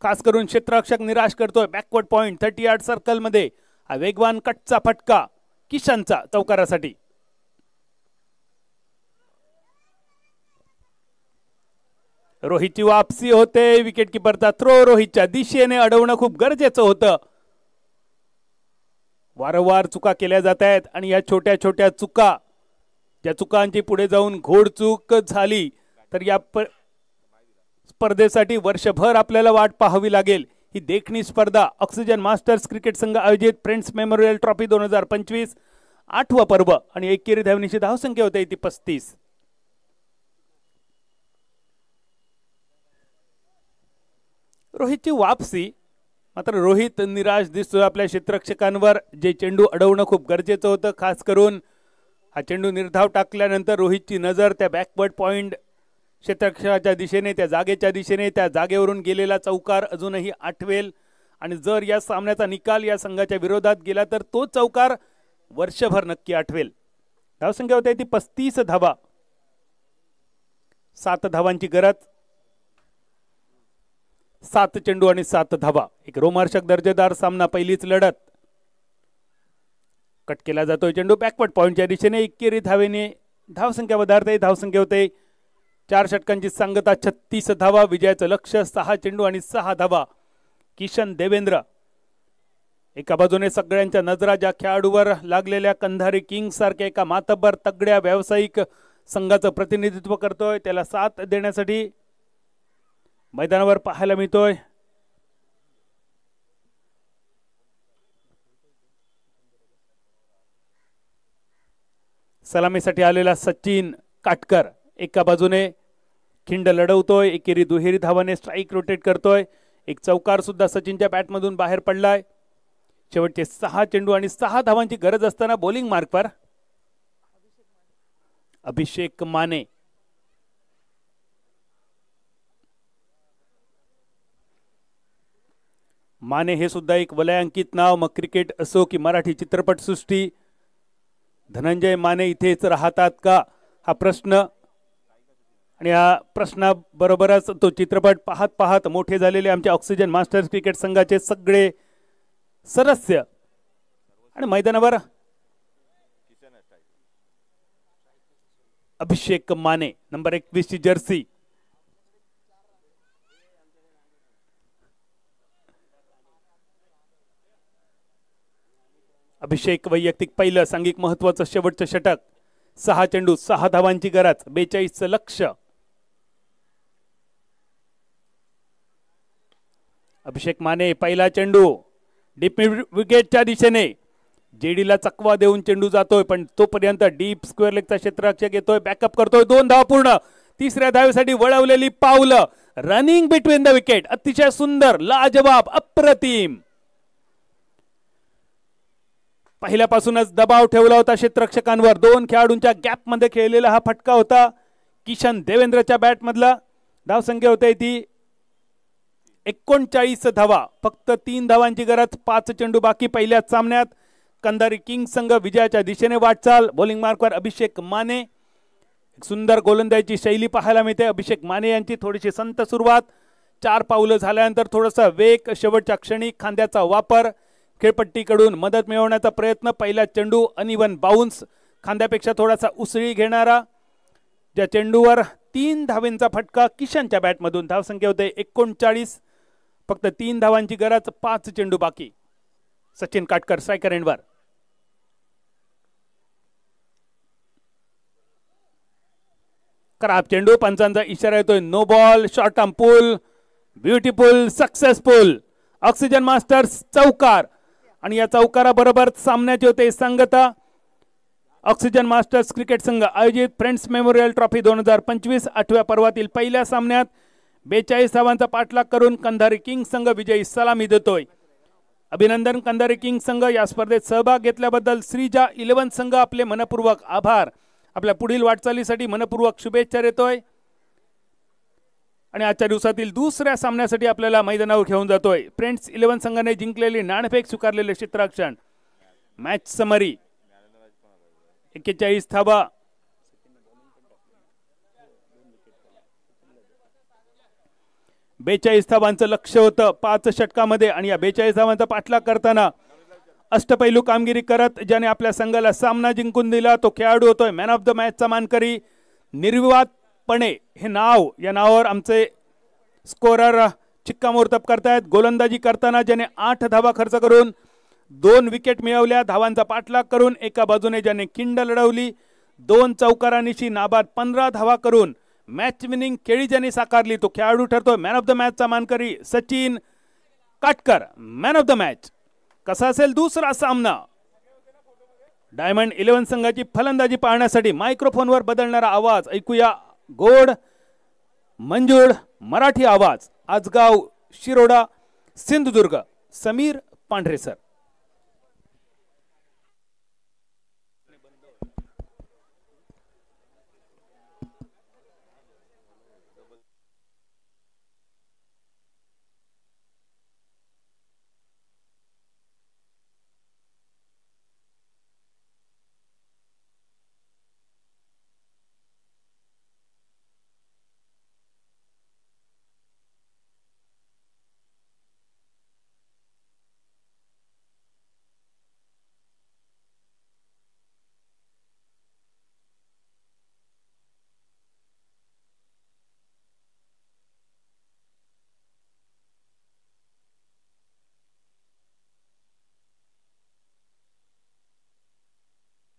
खास करून क्षेत्ररक्षक निराश करतोय. बॅकवर्ड पॉइंट 30 यार्ड सर्कल मध्ये. हा वेगवान कटचा फटका किशनचा चौकारासाठी. रोहितची वापसी होते. विकेट किपरचा थ्रो रोहितच्या दिशेने. अडवणं खूप गरजेचं होतं. वारंवार चुका केल्या जात आहेत आणि या छोट्या छोट्या चुका, ज्या चुकांची पुढे जाऊन घोडचूक झाली तर या स्पर्धेसाठी वर्षभर आपल्याला वाट पाहावी लागेल. ही देखणी स्पर्धा ऑक्सिजन मास्टर्स क्रिकेट संघ आयोजित फ्रेंड्स मेमोरियल ट्रॉफी 2025 8वं पर्व आणि एकेरी धावनिशी धावसंख्या होते ती 35. रोहितची वापसी. मात्र रोहित निराश दिसतोय आपल्या क्षेत्ररक्षकांवर. जे चेंडू अडवणं खूप गरजेचं होतं, खास करून हा चेंडू निर्धाव टाकल्यानंतर रोहितची नजर त्या बॅकवर्ड पॉइंट क्षेत्ररक्षकाच्या दिशेने, त्या जागेच्या दिशेने. त्या जागेवरून गेलेला चौकार अजूनही आठवेल आणि जर या सामन्याचा निकाल या संघाच्या विरोधात गेला तर तो चौकार वर्षभर नक्की आठवेल. धावसंख्या होते ती 35 धावा. 7 धावांची गरज. 7 चेंडू आणि 7 धावा. एक रोमांचक दर्जेदार सामना. पहिलीच लढत. कट केला जातोय चेंडू बॅकवर्ड पॉइंटच्या दिशेने. एकेरी धावेने धावसंख्या वधारते. धावसंख्या होते 4 षटकांची सांगता 36 धावा. विजयाचं लक्ष्य 6 चेंडू आणि 6 धावा. किशन देवेंद्र. एका बाजूने सगळ्यांच्या नजरा ज्या खेळाडूवर लागलेल्या कंधारी किंग सारख्या एका मातब्बर तगड्या व्यावसायिक संघाचं प्रतिनिधित्व करतोय, त्याला साथ देण्यासाठी मैदानावर पाहायला मिळतोय. सलामीसाठी आलेला सचिन काटकर एका बाजूने खिंड लढवतोय. एकेरी दुहेरी धावाने स्ट्राइक रोटेट करतोय. एक चौकार सुद्धा सचिनच्या बॅटमधून बाहेर पडलाय. शेवटचे 6 चेंडू आणि 6 धावांची गरज असताना बॉलिंग मार्कवर अभिषेक माने. माने हे सुद्धा एक वलयांकित नाव. मग क्रिकेट असो की मराठी चित्रपट सृष्टी. धनंजय माने इथेच राहतात का हा प्रश्न, आणि या प्रश्नाबरोबरच तो चित्रपट पाहत पाहत मोठे झालेले आमच्या ऑक्सिजन मास्टर्स क्रिकेट संघाचे सगळे सदस्य आणि मैदानावर अभिषेक माने नंबर 21 ची जर्सी. अभिषेक वैयक्तिक पहिलं सांघिक महत्वाचं शेवटचं षटक. 6 चेंडू 6 धावांची गरज. 42चं लक्ष्य. अभिषेक माने पहिला चेंडू डीप विकेटच्या दिशेने. जेडीला चकवा देऊन चेंडू जातोय, पण तोपर्यंत डीप स्क्वेअर लेगचा क्षेत्ररक्षक येतोय, बॅकअप करतोय. 2 धावा पूर्ण. तिसऱ्या धावेसाठी वळवलेली पावलं. Running between the wicket. अतिशय सुंदर, लाजवाब, अप्रतिम. पहिल्यापासूनच दबाव ठेवला होता क्षेत्ररक्षकांवर. 2 खेळाडूंच्या गॅप मध्ये खेळलेला हा फटका होता किशन देवेंद्रच्या बॅट मधला. धावसंख्या होते ती 39 धावा. फक्त 3 धावांची गरज. 5 चेंडू बाकी पहिल्याच सामन्यात. कंधारी किंग्स संघ विजयाच्या दिशेने वाटचाल. बॉलिंग मार्कवर अभिषेक माने. सुंदर गोलंदाजीची शैली पाहायला मिळते अभिषेक माने यांची. थोडीशी संत सुरुवात. 4 पावलं झाल्यानंतर थोडासा वेग. शेवटच्या क्षणी खांद्याचा वापर. खेळपट्टीकडून मदत मिळवण्याचा प्रयत्न. पहिला चेंडू अनइवन बाउन्स. खांद्यापेक्षा थोडासा उसळी घेणारा. ज्या चेंडूवर 3 धावेंचा फटका किशनच्या बॅटमधून. धावसंख्या होते 39. फक्त 3 धावांची गरज. 5 चेंडू बाकी. सचिन काटकर स्ट्रायकर एंडवर. खराब चेंडू. पंचांचा इशारा येतोय no ball. Short term pull. Beautiful successful. Oxygen Masters चौकार. आणि या चौकाराबरोबर सामन्याचे होते सांगता. ऑक्सिजन मास्टर्स क्रिकेट संघ आयोजित फ्रेंड्स मेमोरियल ट्रॉफी 2025 8व्या पर्वातील पहिल्या सामन्यात 42 धावांचा पाठलाग करून कंधारी किंग्स संघ विजयी सलामी देतोय. अभिनंदन कंधारी किंग्स संघ. या स्पर्धेत सहभाग घेतल्याबद्दल श्रीजा 11 संघ आपले मनपूर्वक आभार. आपल्या पुढील वाटचालीसाठी मनपूर्वक शुभेच्छा देतोय. आणि आजच्या दिवसातील दुसऱ्या सामन्यासाठी आपल्याला मैदानावर घेऊन जातोय. फ्रेंड्स 11 संघाने जिंकलेली नाणेफेक स्वीकारलेले क्षेत्ररक्षण. मॅच समरी 41 धावा. 42 धावांचं लक्ष्य होतं 5 षटकामध्ये. आणि या 42 धावांचा पाठलाग करताना अष्टपैलू कामगिरी करत ज्याने आपल्या संघाला सामना जिंकून दिला तो खेळाडू होतोय मॅन ऑफ द मॅचचा मानकरी. निर्विवादपणे हे नाव, या नावावर आमचे स्कोरर शिक्कामोर्तब करतायत. गोलंदाजी करताना ज्याने 8 धावा खर्च करून 2 विकेट मिळवल्या. धावांचा पाठलाग करून एका बाजूने ज्याने खिंड लढवली. 2 चौकारांनीशी नाबाद 15 धावा करून मॅच विनिंग खेळी ज्याने साकारली तो खेळाडू ठरतो मॅन ऑफ द मॅचचा मानकरी Sachin Katkar. Man of the match. कसा असेल दुसरा सामना. डायमंड 11 संघाची फलंदाजी पाहण्यासाठी मायक्रोफोनवर बदलणारा आवाज ऐकूया. गोड मंजूळ मराठी आवाज. आजगाव शिरोडा सिंधुदुर्ग. समीर पांढरे सर.